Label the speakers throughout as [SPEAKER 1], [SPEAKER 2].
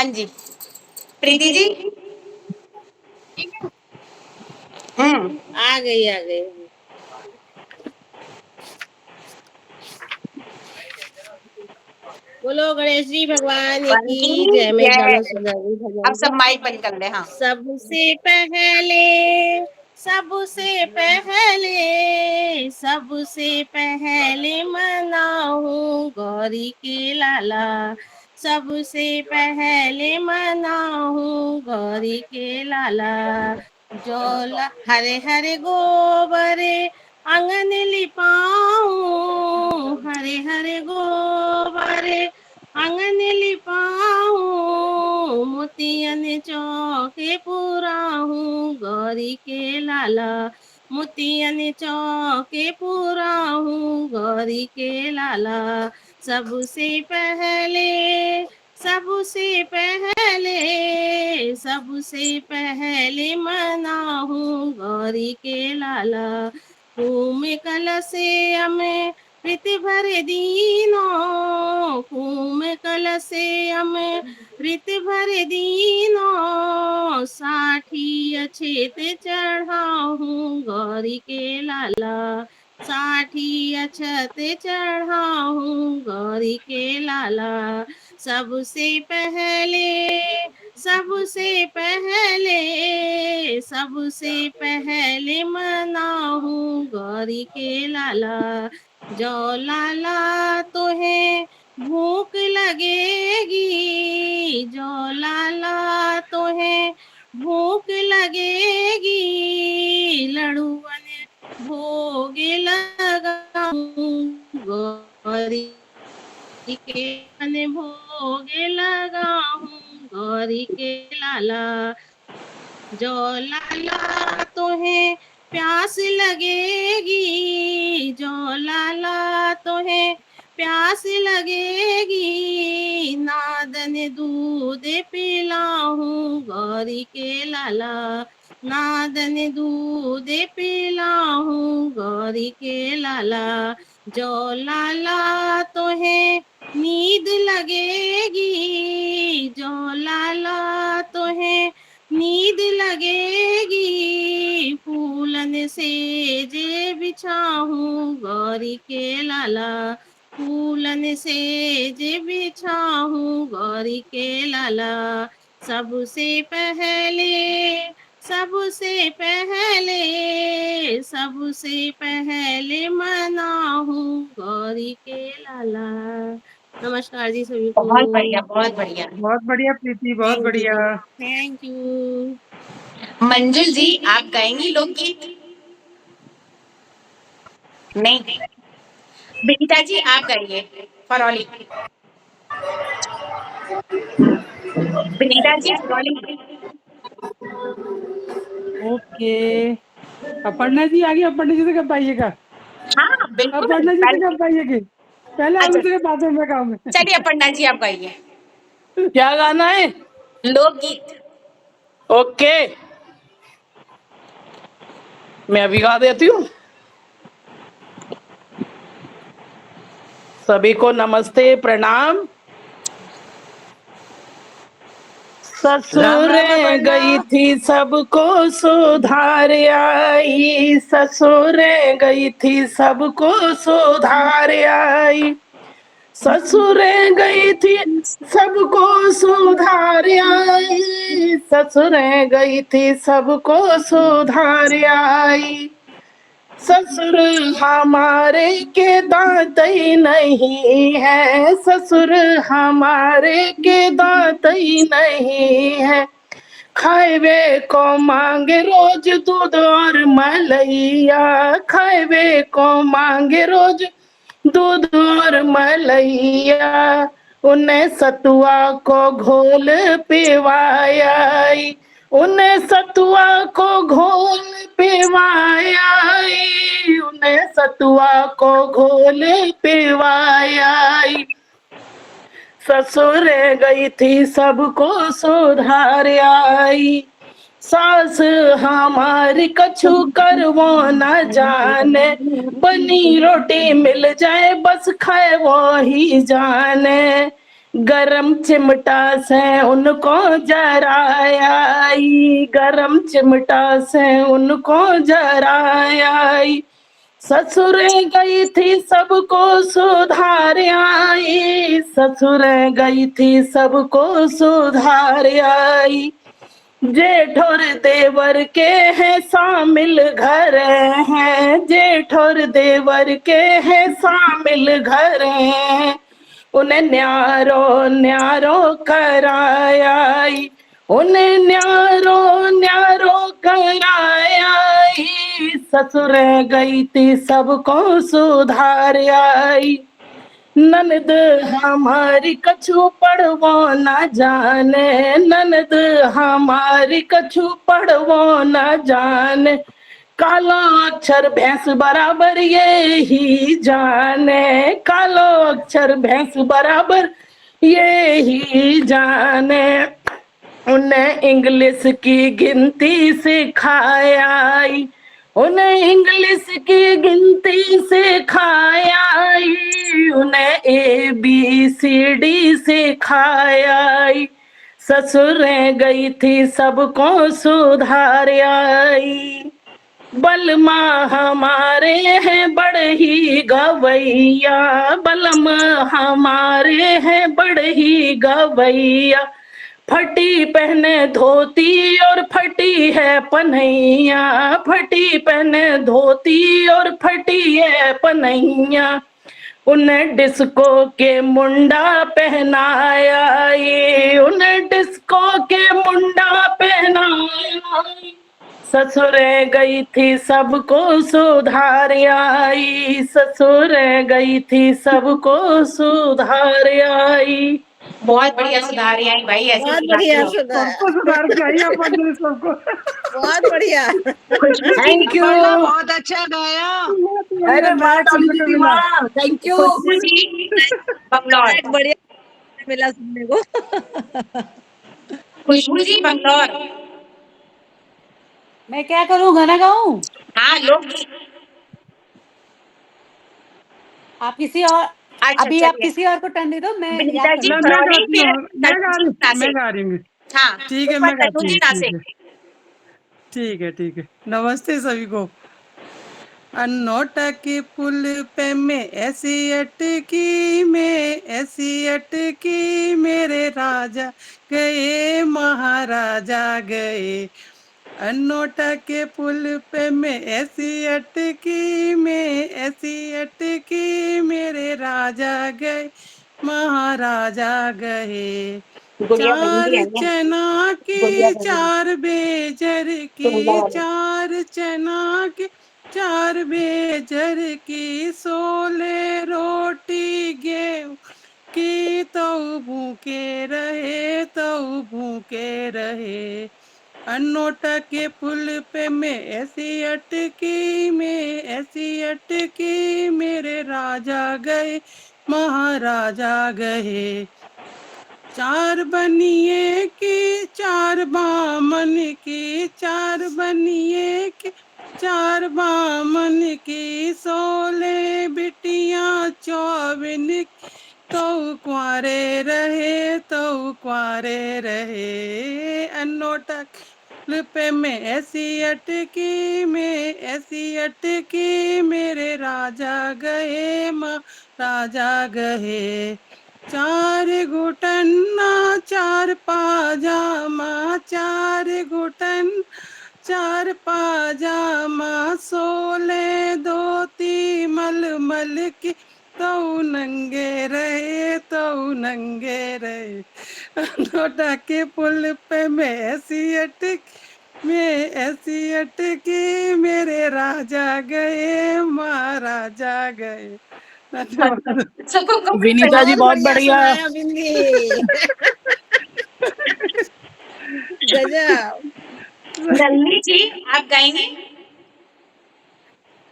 [SPEAKER 1] हाँ जी, प्रीति जी।
[SPEAKER 2] आ गई आ गई। बोलो गणेश जी भगवान की जय। मैं गाना सुना रही
[SPEAKER 1] अब
[SPEAKER 2] भगवान
[SPEAKER 1] सब
[SPEAKER 2] जी।
[SPEAKER 1] माइक बंद कर ले। हाँ,
[SPEAKER 2] सबसे पहले सबसे पहले सबसे पहले मनाऊं गौरी के लाला। सबसे पहले मनाऊं गौरी के लाला। जोला हरे हरे गोबरे आंगन लिपाऊं। हरे हरे गोबरे आंगन लिपाऊं। मोतियन चौके पुराऊं गौरी के लाला। मोतियन चौके पुराऊं गौरी के लाला। सबसे पहले सबसे पहले सबसे पहले मनाऊं गौरी के लाला। घूम कलसे में प्रीति भर दीनों। घूम कलसे में प्रीति भर दीनों। साठी अछेत चढ़ाऊं गौरी के लाला। साठी अछत चढ़ाऊं गौरी के लाला। सबसे पहले सबसे पहले सबसे पहले मनाऊं गौरी के लाला। जो लाला तो है भूख लगेगी। जो लाला तो है भूख लगेगी। लड़ुअन भोग लगाऊं गौरी के मन भोग लगाऊं गौरी के लाला। जो लाला तुम्हें प्यास लगेगी। जो लाला तुम्हें प्यास लगेगी। नादन दूध पिलाऊं गौरी के लाला। नादन दूध पिलाऊं गौरी के लाला। जो लाला तुम्हें नींद लगेगी। जो लाला तुम्हें नींद लगेगी। फूलन से जे बिछाऊं गौरी के लाला। फूलन से जे बिछाऊं गौरी के लाला। सबसे पहले सबसे पहले सबसे पहले मनाऊं गौरी के लाला। नमस्कार जी सभी को।
[SPEAKER 1] बहुत बढ़िया, बहुत बढ़िया।
[SPEAKER 3] बहुत बढ़िया प्रीति, बहुत बढ़िया।
[SPEAKER 2] Thank you.
[SPEAKER 1] मंजुल जी, आप गाएंगी लोकगीत? नहीं। विनीता जी, आप गाइए फरौली। विनीता जी, फरौली।
[SPEAKER 3] ओके, अपर्णा जी आ गई। अपर्णा जी से कब पाइएगा?
[SPEAKER 1] हाँ बिल्कुल।
[SPEAKER 3] अपर्णा जी से कब पाइएगा? पहले हम
[SPEAKER 1] अच्छा,
[SPEAKER 3] दूसरे बाथरूम में काम है।
[SPEAKER 1] चलिए अपर्णा जी आप गाइए
[SPEAKER 4] क्या गाना है?
[SPEAKER 1] लोकगीत।
[SPEAKER 4] ओके, मैं अभी गा देती हूँ। सभी को नमस्ते, प्रणाम। ससुर गई थी सबको सुधार आई। ससुर गई थी सबको सुधार आई। ससुर गई थी सबको सुधार आई। ससुर गई थी सबको सुधार आई। ससुर हमारे के दांत ही नहीं है। ससुर हमारे के दांत ही नहीं है। खाए को मांगे रोज दूध और मलैया। खाए को मांगे रोज दूध और मलैया। उन्हें सतुआ को घोल पिवाया। उन्हें सतुआ को घोल पिवाया। उन्हें सतुआ को घोल पिवाया। ससुर गई थी सबको सुधार आई। सास हमारी कछु कर वो न जाने। बनी रोटी मिल जाए बस खाए वो ही जाने। गरम चिमटा से उनको जराई, गरम चिमटा से उनको जराई। ससुर गई थी सबको सुधार आई, ससुर गई थी सबको सुधार आई। जेठ और देवर के हैं शामिल घर हैं, जेठ और देवर के हैं शामिल घर हैं। उन्हें न्यारो न्यारो कराई, उन्हें न्यारो न्यारो कराई। ससुर गई थी सबको सुधार आई। ननद हमारी कछु पढ़वो न जाने, ननद हमारी कछु पढ़वो न जाने। कालो अक्षर भैंस बराबर ये ही जाने, कालो अक्षर भैंस बराबर ये ही जाने। उन्हें इंग्लिश की गिनती सिखाई, उन्हें इंग्लिश की गिनती सिखाई। उन्हें ABCD सिखाई। ससुर गई थी सबको सुधार आई। बलमा हमारे हैं बड़े ही गवैया, बलमा हमारे हैं बड़े ही गवैया। फटी पहने धोती और फटी है पनैया, फटी पहने धोती और फटी है पनैया। उन्हें डिस्को के मुंडा पहनाया, ये उन्हें डिस्को के मुंडा पहनाया। ससुर गई थी सबको सुधार आई, ससुर गई थी सबको सुधार आई।
[SPEAKER 1] बहुत बढ़िया सुधार आई भाई, ऐसे
[SPEAKER 2] बहुत
[SPEAKER 1] सुधार
[SPEAKER 2] बढ़िया
[SPEAKER 1] दो।
[SPEAKER 2] सुधार,
[SPEAKER 3] सबको सुधार के आई अपन ने सबको।
[SPEAKER 2] बहुत बढ़िया।
[SPEAKER 4] Thank you.
[SPEAKER 5] बहुत अच्छा गाया।
[SPEAKER 4] अरे वाह
[SPEAKER 3] नया
[SPEAKER 4] डॉली
[SPEAKER 3] सुनने को
[SPEAKER 4] दीदी
[SPEAKER 3] मिला।
[SPEAKER 4] वाह, थैंक यू।
[SPEAKER 1] खुशबू जी बंगलौर,
[SPEAKER 2] बढ़िया मिला सुनने को।
[SPEAKER 1] खुशबू जी बंगलौर।
[SPEAKER 6] मैं क्या करूं, गाना गाऊं?
[SPEAKER 1] हाँ लोकगीत।
[SPEAKER 6] आप किसी और,
[SPEAKER 1] अच्छा
[SPEAKER 6] अभी आप
[SPEAKER 1] चलिए,
[SPEAKER 6] किसी और को टर्न दे दो, मैं याद
[SPEAKER 1] विनीता जी
[SPEAKER 6] करूंगी।
[SPEAKER 3] मैं
[SPEAKER 1] करौली,
[SPEAKER 3] गाती
[SPEAKER 1] फिर
[SPEAKER 3] हूँ, मैं
[SPEAKER 1] तनु
[SPEAKER 3] गा
[SPEAKER 1] जी
[SPEAKER 3] रही मैं
[SPEAKER 1] नासिक।
[SPEAKER 3] गा रही हूँ।
[SPEAKER 1] हाँ
[SPEAKER 3] ठीक है,
[SPEAKER 1] एक बार
[SPEAKER 3] मैं
[SPEAKER 1] तनु
[SPEAKER 3] गाती
[SPEAKER 1] जी
[SPEAKER 3] हूँ। ठीक
[SPEAKER 1] नासिक।
[SPEAKER 3] है, ठीक है, ठीक है। नमस्ते सभी को। अनोटा के पुल पे मैं ऐसी अटकी, मैं ऐसी अटकी, मेरे राजा गए महाराजा गए। अनोटा के पुल पे मैं ऐसी अटकी, मैं ऐसी अटकी, मेरे राजा गए महाराजा गए।
[SPEAKER 1] गुड़िया
[SPEAKER 3] चार
[SPEAKER 1] मेहंदी आई है,
[SPEAKER 3] चना
[SPEAKER 1] गुड़िया
[SPEAKER 3] की
[SPEAKER 1] मेहंदी
[SPEAKER 3] चार बेजर
[SPEAKER 1] सुंदर
[SPEAKER 3] की,
[SPEAKER 1] वाली।
[SPEAKER 3] चार चना की चार बेजर की, 16 रोटी गेहूं की, तो भूखे रहे, तो भूखे रहे। अनोटा के पुल पे मैं ऐसी अटकी, मैं ऐसी अटकी, मेरे राजा गए महाराजा गए। चार बनिए की चार बामन की, चार बनिए की चार बामन की, 16 बिटियां चौबिन की, तो कुंवारे रहे, तो कुंवारे रहे। अनोटा पे मैं ऐसी अटकी, मैं ऐसी अटकी, मेरे राजा गए राजा गए। चार घुटन्ना चार पाजामा, चार घुटन चार पाजामा, 16 धोती मलमल की, तो नंगे रहे, तो नंगे रहे। अनोटा के पुल पे मैं ऐसी अटकी, मैं ऐसी अटकी, मेरे राजा गए महाराजा गए। धन्यवाद।
[SPEAKER 1] सबको
[SPEAKER 4] विनीता जी
[SPEAKER 2] बहुत
[SPEAKER 4] बहुत
[SPEAKER 2] बढ़िया
[SPEAKER 4] बढ़िया।
[SPEAKER 2] सुनाया बिंदी। गजब।
[SPEAKER 1] नलिनी जी आप गाएंगी?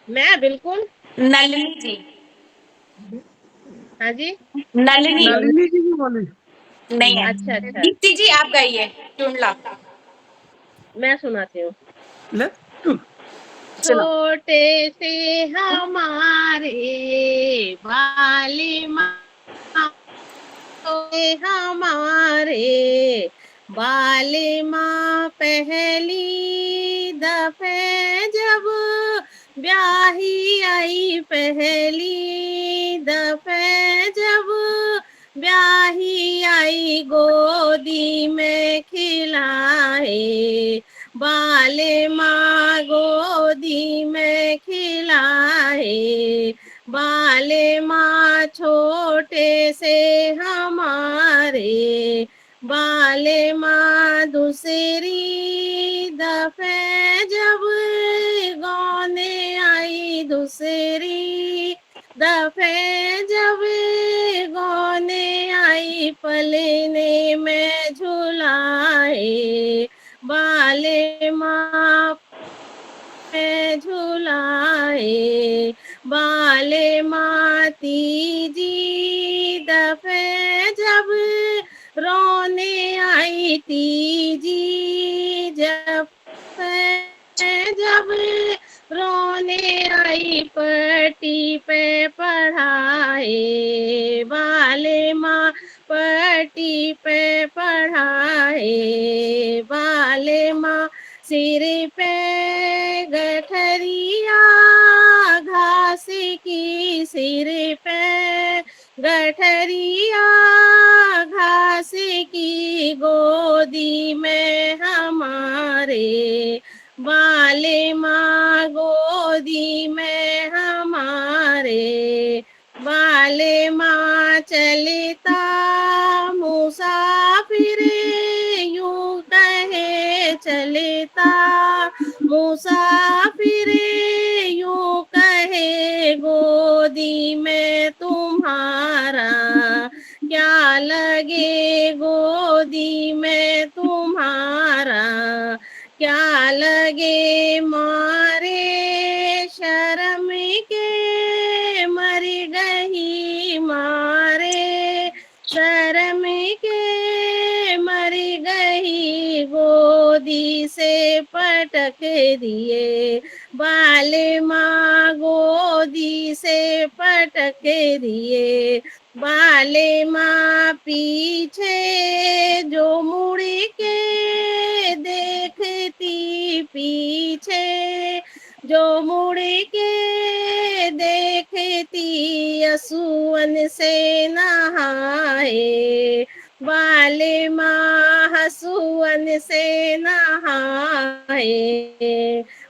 [SPEAKER 2] मैं बिल्कुल।
[SPEAKER 1] नलिनी जी,
[SPEAKER 2] हाँ जी।
[SPEAKER 1] नलिनी
[SPEAKER 3] नलिनी जी की बोली।
[SPEAKER 1] नहीं है।
[SPEAKER 2] अच्छा अच्छा,
[SPEAKER 1] दीप्ति जी आप गाइए टुंडला।
[SPEAKER 2] मैं सुनाती हूँ।
[SPEAKER 3] ले
[SPEAKER 1] सुनो।
[SPEAKER 2] छोटे से हमारे बाली माँ हमारे बाले माँ पहली दफे जब ब्याही आई, पहली दफे जब ब्याही आई, गोदी में खिलाए बाले माँ, गोदी में खिलाए बाले माँ, छोटे से हमारे बाले माँ। दूसरी दफे जब गाने आई, दूसरी दफे जब गाने आई, पलने में झुलाए बाले माँ में झुलाए बाले माँ। तीजी दफे जब रोने आई, तीजी जब रोने आई, पट्टी पे पढ़ाए बाले माँ, पट्टी पे पढ़ाए बाले माँ। सिर पे गठरिया घास की, सिर पे गठरिया घास की, गोदी में हमारे बाले माँ, गोदी में हमारे बाले माँ। चलता मुसाफिर यूं कहे, चलता मुसाफिर यूं कहे, गोदी में तुम्हारा क्या लगे, गोदी में तुम्हारा क्या लगे। मारे शर्म के मर गई, मारे शर्म के मर गई, गोदी से पटक दिए बाले माँ, गोदी से पटक दिए बाले माँ। पीछे जो मुड़ के देखती, पीछे जो मुड़ के देखती, असुअन से नहाए बाले माँ, हसुअन से नहाए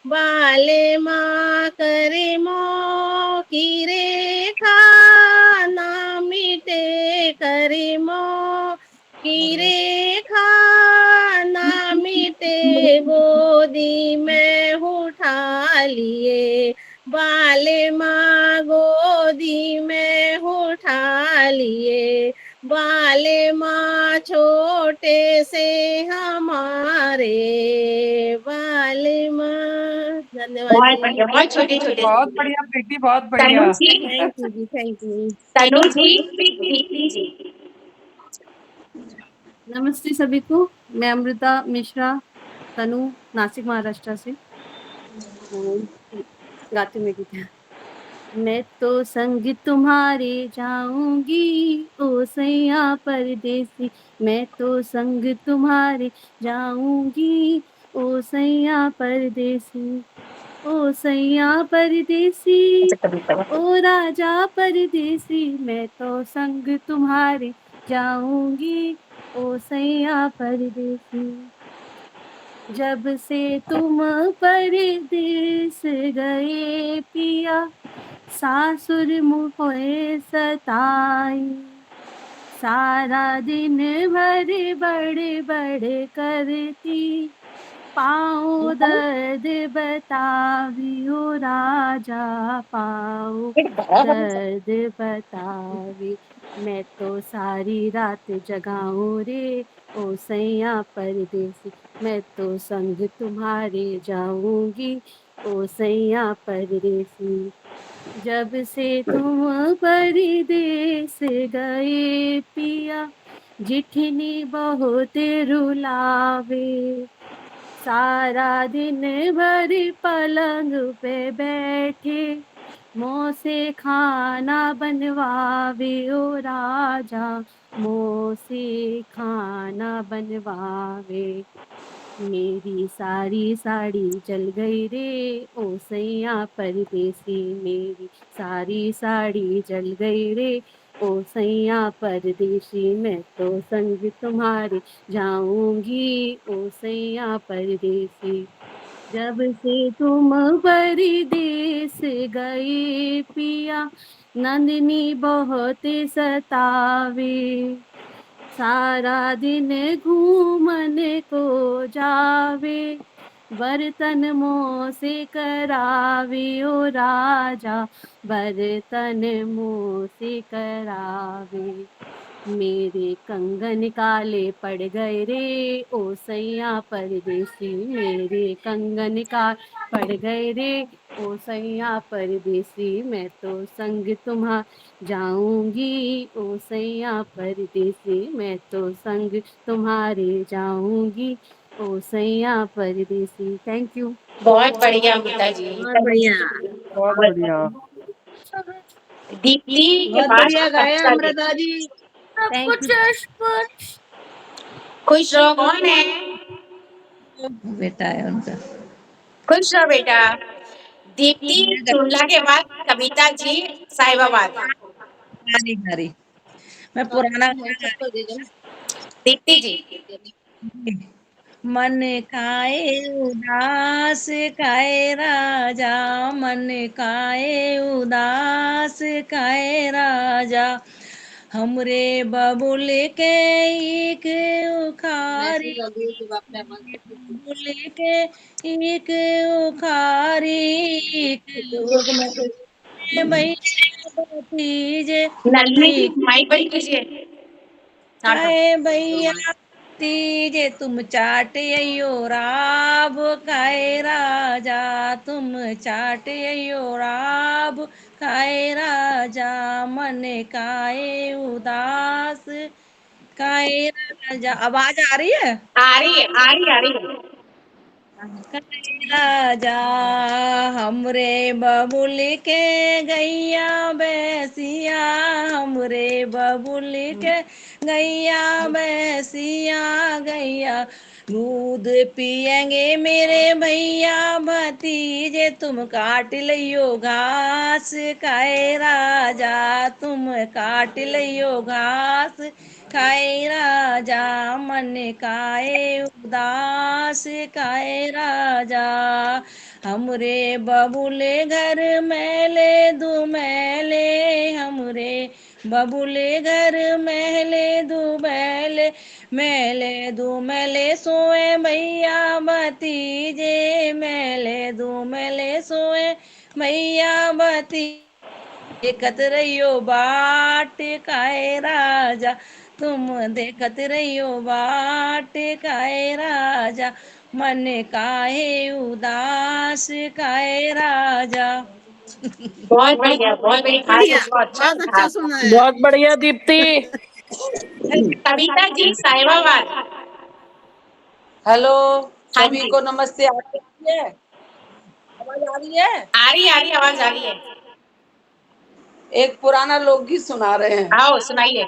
[SPEAKER 2] बाले माँ। करीमों की रेखा ना मिटे, करीमों की रेखा ना मिटे, गोदी में उठा लिए बाले माँ, गोदी में उठा लिए बाले माँ। छोटे से हमारे बाले माँ। धन्यवाद
[SPEAKER 1] बहुत
[SPEAKER 2] जी।
[SPEAKER 1] बढ़िया, बहुत छोटे छोटे
[SPEAKER 3] बहुत बढ़िया प्रीति, बहुत बढ़िया।
[SPEAKER 1] Tanu ji,
[SPEAKER 2] thank you ji, thank you.
[SPEAKER 1] Tanu ji, Preeti ji.
[SPEAKER 6] नमस्ते सभी को। मैं अमृता मिश्रा, तनु, नासिक महाराष्ट्र से गाती हूँ गीत। मैं तो संग तुम्हारे जाऊंगी ओ सैया परदेसी, मैं तो संग तुम्हारे जाऊंगी ओ सैया परदेसी, ओ सैया परदेसी, ओ राजा परदेसी, मैं तो संग तुम्हारे जाऊंगी ओ सैया परदेसी। जब से तुम परदेस गए पिया, सासुर मुझे सताई, सारा दिन भर बड़े बड़े करती, पाँव दर्द बतावियो राजा, पाँव दर्द बतावी। मैं तो सारी रात जगाऊं रे ओ सैया परदेसी, मैं तो संग तुम्हारे जाऊंगी ओ सैया परदेसी। जब से तुम परदेस गए पिया, जिठनी बहुत रुलावे, सारा दिन भर पलंग पे बैठे मोह से खाना बनवावे ओ राजा, मोह से खाना बनवावे। मेरी सारी साड़ी जल गई रे ओ सैया परदेसी, मेरी सारी साड़ी जल गई रे ओ सैया परदेसी। मैं तो संग तुम्हारे जाऊंगी ओ सैया परदेसी। जब से तुम परदेस गए पिया, नंदनी बहुत सतावे। सारा दिन घूमन को जावे, बर्तन मुँह से करावे ओ राजा, बर्तन मुँह से करावे। मेरे कंगन काले पड़ गए रे ओ सैया परदेसी, मेरे कंगन का पड़ गए रे ओ सैया परदेसी। मैं तो संग तुम्हारा जाऊंगी ओ सैया परदेसी, मैं तो संग तुम्हारे जाऊंगी ओ सैया परदेसी। Thank you.
[SPEAKER 1] बहुत बढ़िया अमृता जी।
[SPEAKER 2] बहुत बढ़िया,
[SPEAKER 3] बहुत बढ़िया।
[SPEAKER 1] दीप्ति के
[SPEAKER 2] बहुत
[SPEAKER 1] पास
[SPEAKER 2] बढ़िया गाया
[SPEAKER 1] अच्छा जी।
[SPEAKER 2] अमृता जी।
[SPEAKER 6] Thank you.
[SPEAKER 1] खुश रहो, कौन है?
[SPEAKER 4] बेटा है उनका।
[SPEAKER 1] खुश रहो बेटा। दीप्ति चुनला के बाद कविता जी साहिबाबाद।
[SPEAKER 4] गारी गारी मैं पुराना गाना गा
[SPEAKER 2] सबको दे देना।
[SPEAKER 1] दीप्ति जी।
[SPEAKER 4] रही हूँ। मन काए उदास काए राजा, मन काए उदास काए राजा, हमरे बबुल के एक उखारी,
[SPEAKER 2] मैसेज अभी जवाब पे मत दीजिए।
[SPEAKER 4] बबुल के एक उखारी,
[SPEAKER 2] दीजिए को मैसेज।
[SPEAKER 4] भैया भतीजे
[SPEAKER 1] नलिनी जी माइक बंद कीजिए। हाँ तो
[SPEAKER 4] काहे भैया तीजे तुम चाट अयो राब, काहे राजा तुम चाट अयो राब, काहे राजा मन काहे उदास, काहे राजा। आवाज आ रही है?
[SPEAKER 1] आ रही है, आ रही है, आ रही है।
[SPEAKER 4] काहे राजा हमरे बबुल के गैया बैसिया, हमरे बबुल के गैया बैसिया, गैया दूध पियेंगे मेरे भैया भतीजे, तुम काट लियो घास, काहे राजा तुम काट लियो घास, काहे राजा मन काहे उदास, काहे राजा हमरे बबुले घर मैले दू मैले, हमरे बबुले घर मैले दू मैले, मैले दू मैले सोए भैया भतीजे, मैले दू मैले सोए भैया भतीजे, देखत रहियो बाट काहे राजा, तुम देखत रहियो बाट काहे राजा, मन काहे उदास काहे राजा।
[SPEAKER 1] बहुत बढ़िया, बहुत बढ़िया।
[SPEAKER 2] बढ़िया,
[SPEAKER 1] अच्छा
[SPEAKER 2] बहुत
[SPEAKER 1] था।
[SPEAKER 2] अच्छा सुनाया।
[SPEAKER 4] बहुत बढ़िया दीप्ति।
[SPEAKER 1] कविता जी साहिबाबाद।
[SPEAKER 5] हेलो,
[SPEAKER 1] हाँ
[SPEAKER 5] सभी
[SPEAKER 1] जी।
[SPEAKER 5] को नमस्ते। आ रही है? आवाज आ रही है?
[SPEAKER 1] आ रही है, आ रही है, आवाज आ रही है।
[SPEAKER 5] एक पुराना लोकगीत सुना रहे हैं।
[SPEAKER 1] आओ सुनाइए।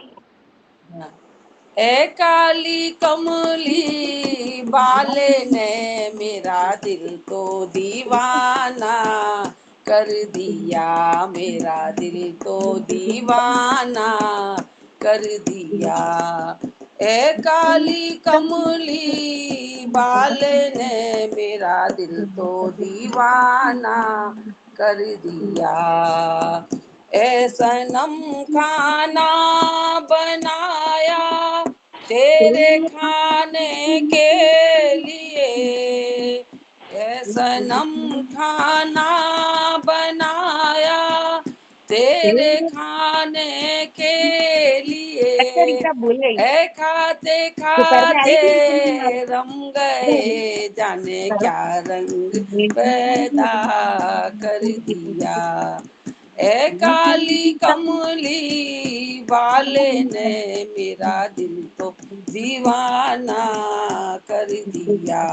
[SPEAKER 5] ए काली कमली बाले ने मेरा दिल तो दीवाना कर दिया, मेरा दिल तो दीवाना कर दिया। ए काली कमली बाले ने मेरा दिल तो दीवाना कर दिया। ए सनम खाना बनाया तेरे खाने के लिए, ए सनम खाना बनाया तेरे खाने के लिए,
[SPEAKER 1] अच्छा रीता भूल गई।
[SPEAKER 5] ए खाते
[SPEAKER 1] दोपहर में आई
[SPEAKER 5] खाते
[SPEAKER 1] थी लेकिन
[SPEAKER 5] रम गए, जाने क्या रंग पैदा कर दिया। ए काली कमली वाले ने मेरा दिल तो दीवाना कर दिया।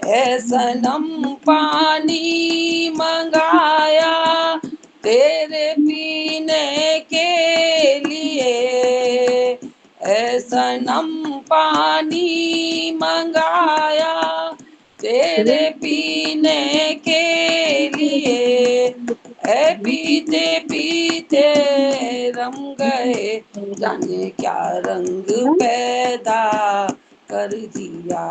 [SPEAKER 5] ऐ सनम पानी मंगाया तेरे पीने के लिए, ऐ सनम पानी मंगाया तेरे पीने के लिए, ऐ पीते पीते रम गए जाने क्या रंग पैदा कर दिया,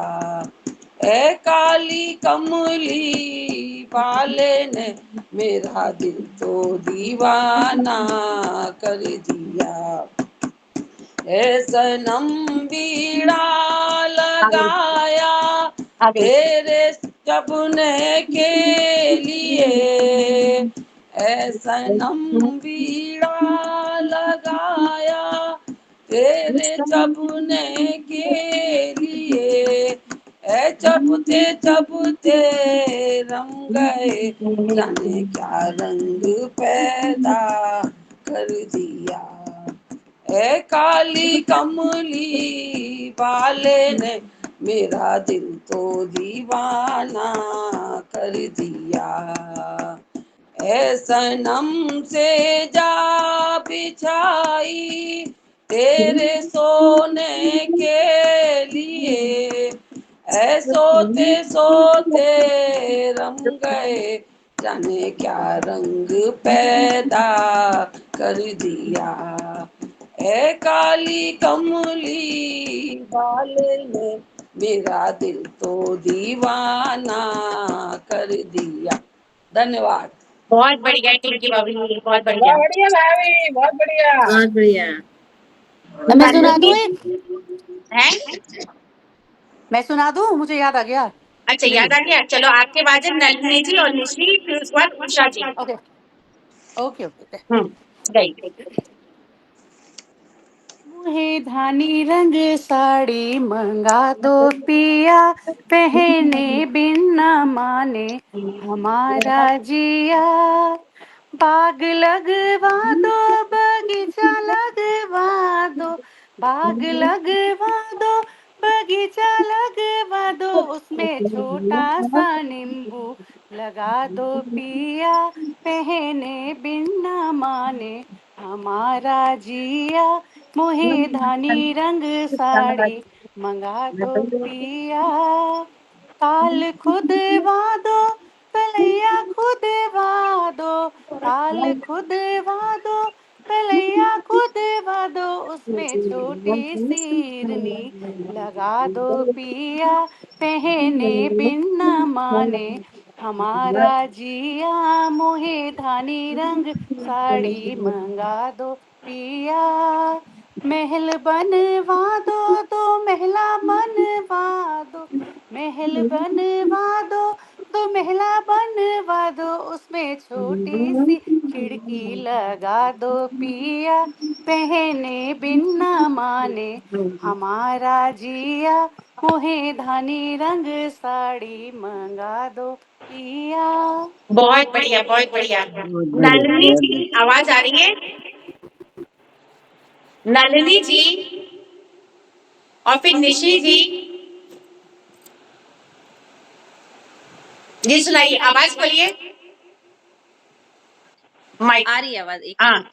[SPEAKER 5] ऐ काली कमली वाले ने मेरा दिल तो दीवाना कर दिया, ऐ सनम बीड़ा लगाया तेरे जबने के लिए, ऐ सनम बीड़ा लगाया तेरे जबने के लिए, ऐ चबते चबते रम गए जाने क्या रंग पैदा कर दिया, ऐ काली कमली वाले ने मेरा दिल तो दीवाना कर दिया, ऐ सनम से जा बिछाई तेरे सोने के लिए, ऐ सोते सोते रम गए जाने क्या रंग पैदा कर दिया, ऐ काली कमली वाले ने मेरा दिल तो दीवाना कर दिया। धन्यवाद।
[SPEAKER 1] बहुत बढ़िया टिंकी भाभी, बहुत बढ़िया।
[SPEAKER 4] बढ़िया भाभी, बहुत बढ़िया।
[SPEAKER 2] बहुत बढ़िया।
[SPEAKER 7] मैं सुना दूं
[SPEAKER 1] नलिनी
[SPEAKER 7] एक?
[SPEAKER 1] है?
[SPEAKER 7] मैं सुना दूं, मुझे याद आ गया।
[SPEAKER 1] अच्छा याद आ गया, चलो आपके बाद है नलिनी जी और निश्री, फिर उसके बाद Usha ji.
[SPEAKER 7] Okay okay okay.
[SPEAKER 1] गई।
[SPEAKER 7] मुहे धानी रंग साड़ी मंगा दो पिया, पहने बिन न माने हमारा जिया, बाग लगवा दो बगीचा लगवा दो, बाग लगवा दो बगीचा लगवा दो, उसमें छोटा सा नींबू लगा दो पिया, पहने बिन न माने हमारा जिया, मोहे धानी रंग साड़ी मंगा दो पिया, ताल खुदवा दो पलैया खुदवा दो, ताल खुदवा दो पलैया खुदवा दो, उसमें छोटी सी हिरनी लगा दो पिया, पहने बिन न माने हमारा जिया, मोहे धानी रंग साड़ी मंगा दो पिया, महल बनवा दो, दो महला बनवा दो, महल बनवा दो, दो महला बनवा दो, उसमें छोटी सी खिड़की लगा दो पिया, पहने बिन न माने हमारा जिया, मोहे धानी रंग साड़ी मंगा दो पिया।
[SPEAKER 1] बहुत बढ़िया, बहुत बढ़िया।
[SPEAKER 2] बहुत बढ़िया।
[SPEAKER 1] नलिनी जी आवाज आ रही है? नलिनी जी और फिर निश्री जी, जी सुनाइए, आवाज खोलिए माइक।
[SPEAKER 8] आ रही है आवाज एक।
[SPEAKER 1] हाँ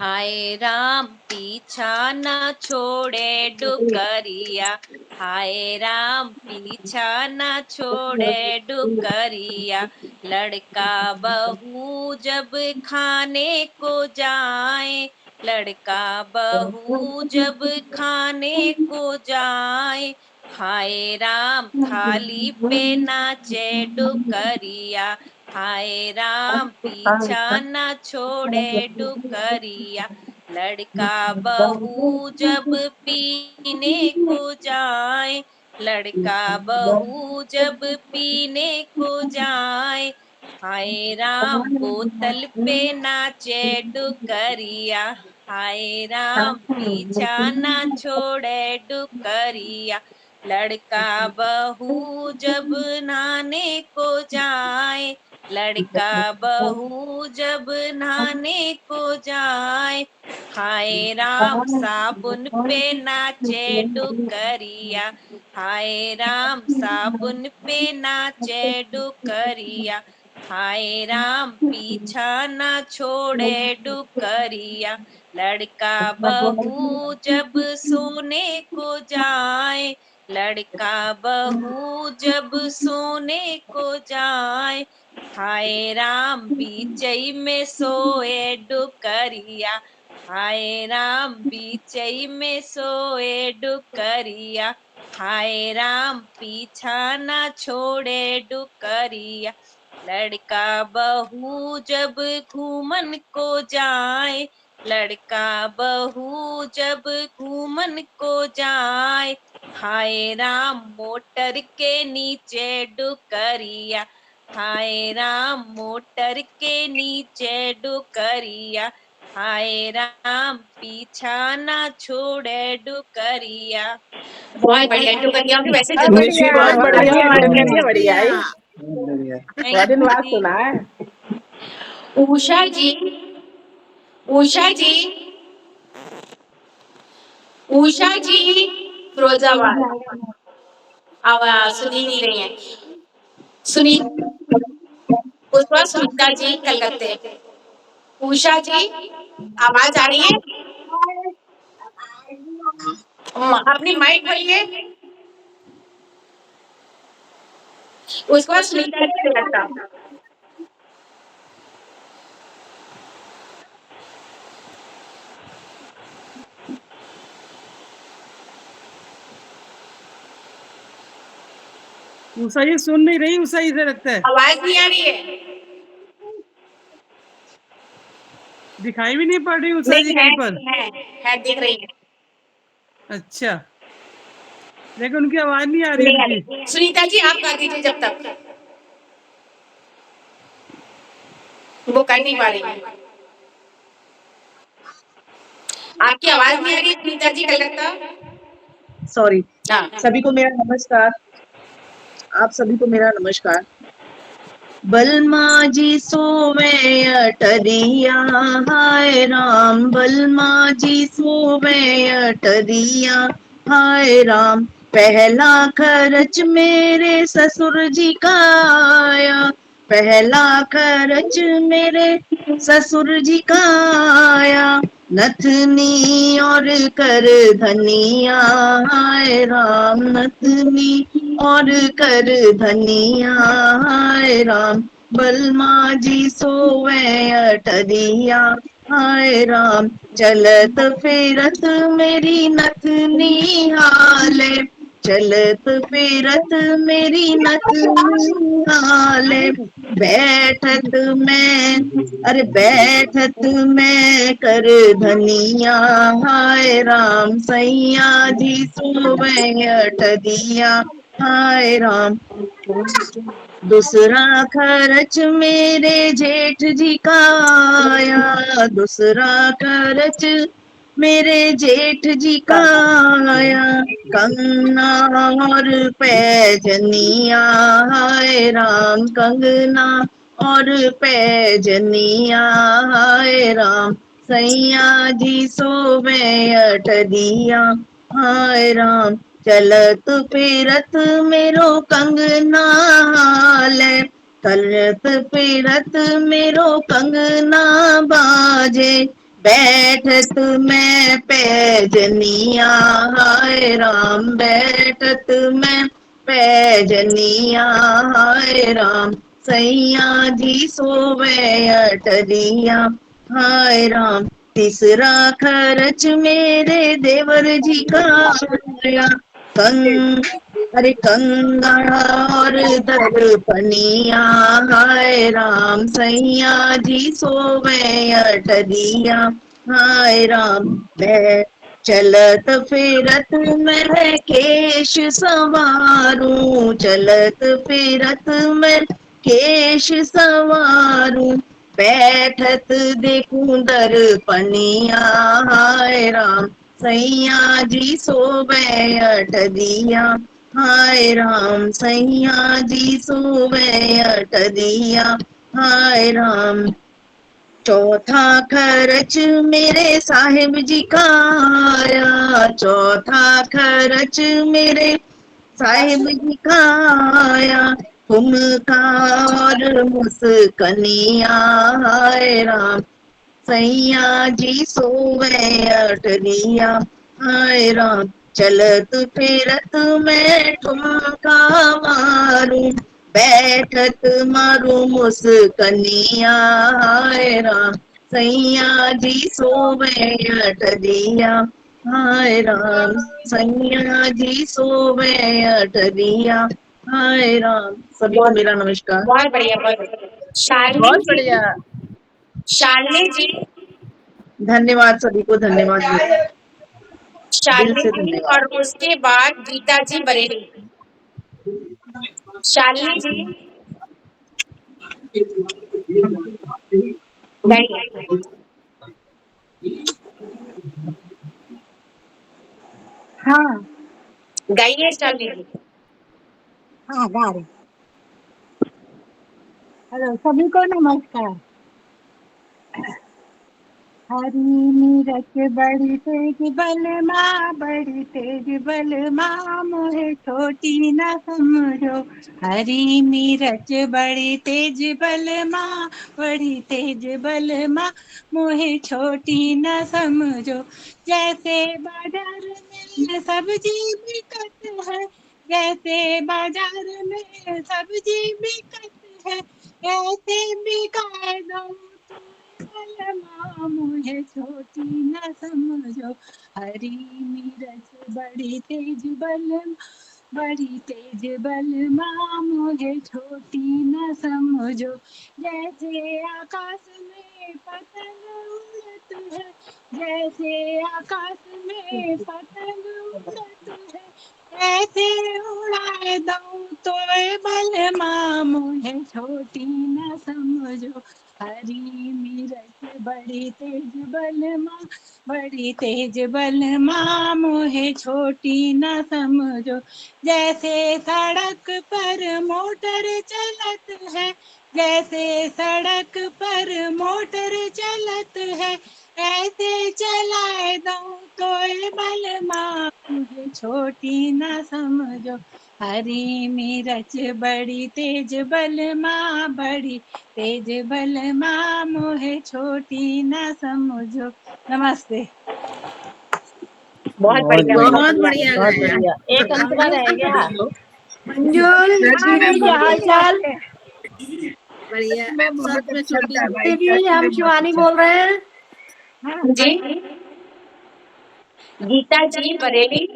[SPEAKER 8] हाय राम पीछा न छोड़े डुकरिया, हाय राम पीछा न छोड़े डुकरिया, लड़का बहू जब खाने को जाए, लड़का बहू जब खाने को जाए, हाय राम थाली पे नाचे डुकरिया, हाय राम पीछा न छोड़े डुकरिया, लड़का बहू जब पीने को जाए, लड़का बहू जब पीने को जाए, हाय राम बोतल पे नाचे डुकरिया, हाय राम पीछा न छोड़े डुकरिया, लड़का बहू जब नहाने को जाए, लड़का बहू जब नहाने को जाए, हाय राम साबुन पे नाचे डुकरिया, हाय राम साबुन पे नाचे डुकरिया, हाय राम पीछा ना छोड़े डुकरिया, लड़का बहू जब सोने को जाए, लड़का बहू जब सोने को जाए, हाय राम बीचई में सोए डुकरिया, हाय राम बीचई में सोए डुकरिया, हाय राम पीछा ना छोड़े डुकरिया, लड़का बहू जब घूमन को जाए, लड़का बहू जब घूमन को जाए, हाय राम मोटर के नीचे डुकरिया, हाय राम मोटर के नीचे डुकरिया, हाय राम पीछा ना छोड़े डुकरिया।
[SPEAKER 1] बहुत बढ़िया डुकरिया भी वैसे
[SPEAKER 2] बहुत
[SPEAKER 1] जरूरी
[SPEAKER 2] बढ़िया,
[SPEAKER 1] है।
[SPEAKER 2] बहुत बढ़िया,
[SPEAKER 1] धन्यवाद
[SPEAKER 2] बहुत
[SPEAKER 1] धन्यवाद।
[SPEAKER 2] बढ़िया।
[SPEAKER 8] Thank
[SPEAKER 2] बहुत दिन
[SPEAKER 8] you
[SPEAKER 2] बाद
[SPEAKER 8] जी।
[SPEAKER 2] सुना है।
[SPEAKER 1] उषा जी, उषा जी, उषा जी फिरोजाबाद आवाज सुनी नहीं रही है। सुनी पुष्पा सुनीता जी कलकत्ते। उषा जी आवाज आ रही है? अपनी माइक खोलिए। उसके बाद सुनीता जी कलकत्ता।
[SPEAKER 3] उषा जी सुन नहीं रही, उषा जी से लगता है
[SPEAKER 1] आवाज नहीं आ रही है।
[SPEAKER 3] दिखाई भी नहीं पड़ रही उषा जी
[SPEAKER 1] नहीं
[SPEAKER 3] कहीं पर।
[SPEAKER 1] है दिख रही है।
[SPEAKER 3] अच्छा, लेकिन उनकी आवाज नहीं आ रही
[SPEAKER 1] नहीं आ
[SPEAKER 3] उनकी।
[SPEAKER 1] रही। सुनीता जी आप गा दीजिए जब तक, वो कर नहीं पा रही है। आपकी आवाज नहीं आ रही सुनीता जी कलकत्ता।
[SPEAKER 9] सॉरी।
[SPEAKER 1] हाँ
[SPEAKER 9] सभी को मेरा नमस्कार। आप सभी को मेरा नमस्कार। बलमा जी सोवे अटरिया, हाय राम बलमा जी सोवे अटरिया, हाय राम पहला खर्च मेरे ससुर जी का आया, पहला खर्च मेरे ससुर जी का आया, नथनी और कर धनिया, हाय राम नथनी और कर धनिया, हाय राम बलमा जी सोवे अटरिया, हाय राम चलत फिरत मेरी नथनी हाले, चलत फिरत मेरी नथनी हाले, बैठत में अरे बैठत में कर धनिया, हाय राम सैया जी सोवे अटरिया, हाय राम दूसरा खर्च मेरे जेठ जी का आया, दूसरा खर्च मेरे जेठ जी का आया, कंगना और पैजनिया, हाय राम कंगना और पैजनिया, हाय राम सैया जी सोवे अटरिया, हाय राम चलत फिरत मेरो कंगना हाले, चलत फिरत मेरो कंगना बाजे, बैठत में पैजनिया, हाय राम बैठत में पैजनिया, हाय राम सैया जी सोवे अटरिया, हाय राम तीसरा खर्च मेरे देवर जी का आया, अरे कंगा और दर्पनिया, हाय राम सैया जी सोवे अटरिया, हाय राम मैं चलत फिरत मैं केश संवारूं, चलत फिरत मैं केश संवारूं, बैठत देखूं दर्पनिया, हाय राम सैया जी सोवे अटरिया, हाय राम सैया जी सोवे अटरिया, हाय राम चौथा खर्च मेरे साहिब जी का आया, चौथा खर्च मेरे साहिब जी का आया, हुमकार मुस्कनिया हाय राम, सैया जी सोवे अटरिया हाय राम, चलत फिरत मैं ठुमका मारू, बैठत मारू मुस्कनिया हाय राम, सैया जी सोवे अटरिया हाय राम, सैया जी सोवे अटरिया हाय राम। सभी को मेरा नमस्कार।
[SPEAKER 1] बहुत बढ़िया, बहुत बढ़िया। शालिनी
[SPEAKER 2] बहुत
[SPEAKER 1] जी,
[SPEAKER 2] बढ़िया।
[SPEAKER 1] शालिनी जी,
[SPEAKER 9] धन्यवाद सभी को, धन्यवाद मेरा दिल
[SPEAKER 1] शालिनी
[SPEAKER 9] से
[SPEAKER 1] जी
[SPEAKER 9] धन्यवाद।
[SPEAKER 1] और उसके बाद गीता जी बरेली। शालिनी जी गाइए,
[SPEAKER 10] हाँ
[SPEAKER 1] गाइए शालिनी जी।
[SPEAKER 10] हाँ गा रही। हेलो सभी को नमस्कार। हरी नीरज बड़ी तेज बलमा, बड़ी तेज बलमा, मोहे छोटी न समझो। हरी नीरज बड़ी तेज बलमा, बड़ी तेज बलमा, मोहे छोटी न समझो। जैसे बाजार में सब्जी बिकत है, जैसे बाजार में सब्जी बिकत है, ऐसे बिकाए दो बलमा, मुझे छोटी न समझो। हरी नीरज बड़ी तेज बलमा, बड़ी तेज बलमा, मुझे छोटी न समझो। जैसे आकाश में पतंग उड़त है, जैसे आकाश में पतंग उड़त है, ऐसे उड़ाए दऊं तो बलमा, मुझे छोटी न समझो। हरी नीरज बड़ी तेज बलमा, बड़ी तेज बलमा, मोहे छोटी न समझो। जैसे सड़क पर मोटर चलत है, जैसे सड़क पर मोटर चलत है, ऐसे चलाए दऊं तो बलमा, मुझे छोटी न समझो। हरी मिर्च बड़ी तेज बलमा, बड़ी तेज बलमा, मोहे छोटी न समझो। नमस्ते।
[SPEAKER 1] बहुत बढ़िया, बहुत
[SPEAKER 2] बहुत
[SPEAKER 1] बढ़िया।
[SPEAKER 2] बढ़िया
[SPEAKER 4] बहुत
[SPEAKER 2] गाया।
[SPEAKER 4] बढ़िया। एक अंतरा रह गया।
[SPEAKER 6] मंजुल
[SPEAKER 10] अरे
[SPEAKER 6] दीदी क्या हाल
[SPEAKER 10] बहुत
[SPEAKER 6] चाल?
[SPEAKER 2] बढ़िया।
[SPEAKER 10] में बहुत
[SPEAKER 2] सच में
[SPEAKER 10] अच्छा
[SPEAKER 2] छोटी
[SPEAKER 10] था भाई,
[SPEAKER 6] दीदी
[SPEAKER 10] सच
[SPEAKER 6] हम
[SPEAKER 10] में बहुत
[SPEAKER 6] शिवानी
[SPEAKER 10] अच्छा।
[SPEAKER 6] बोल रहे हैं।
[SPEAKER 1] जी, गीता जी बरेली।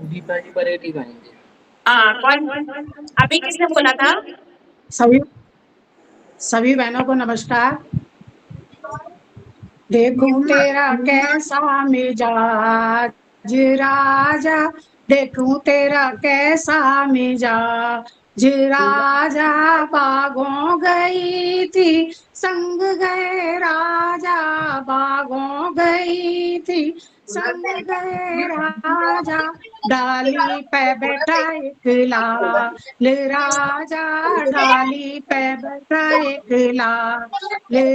[SPEAKER 8] गीता जी बरेली गाएंगे।
[SPEAKER 1] हाँ, कौन? अभी किसने बोला था?
[SPEAKER 10] सभी सभी बहनों को नमस्कार। देखूं तेरा कैसा मिजाज राजा, देखूं तेरा कैसा मिजाज राजा, बागों गई थी संग गए राजा, बागों गई थी संग गए राजा, डाली पे बैठा एक लाल राजा, डाली पे बैठा एक लाल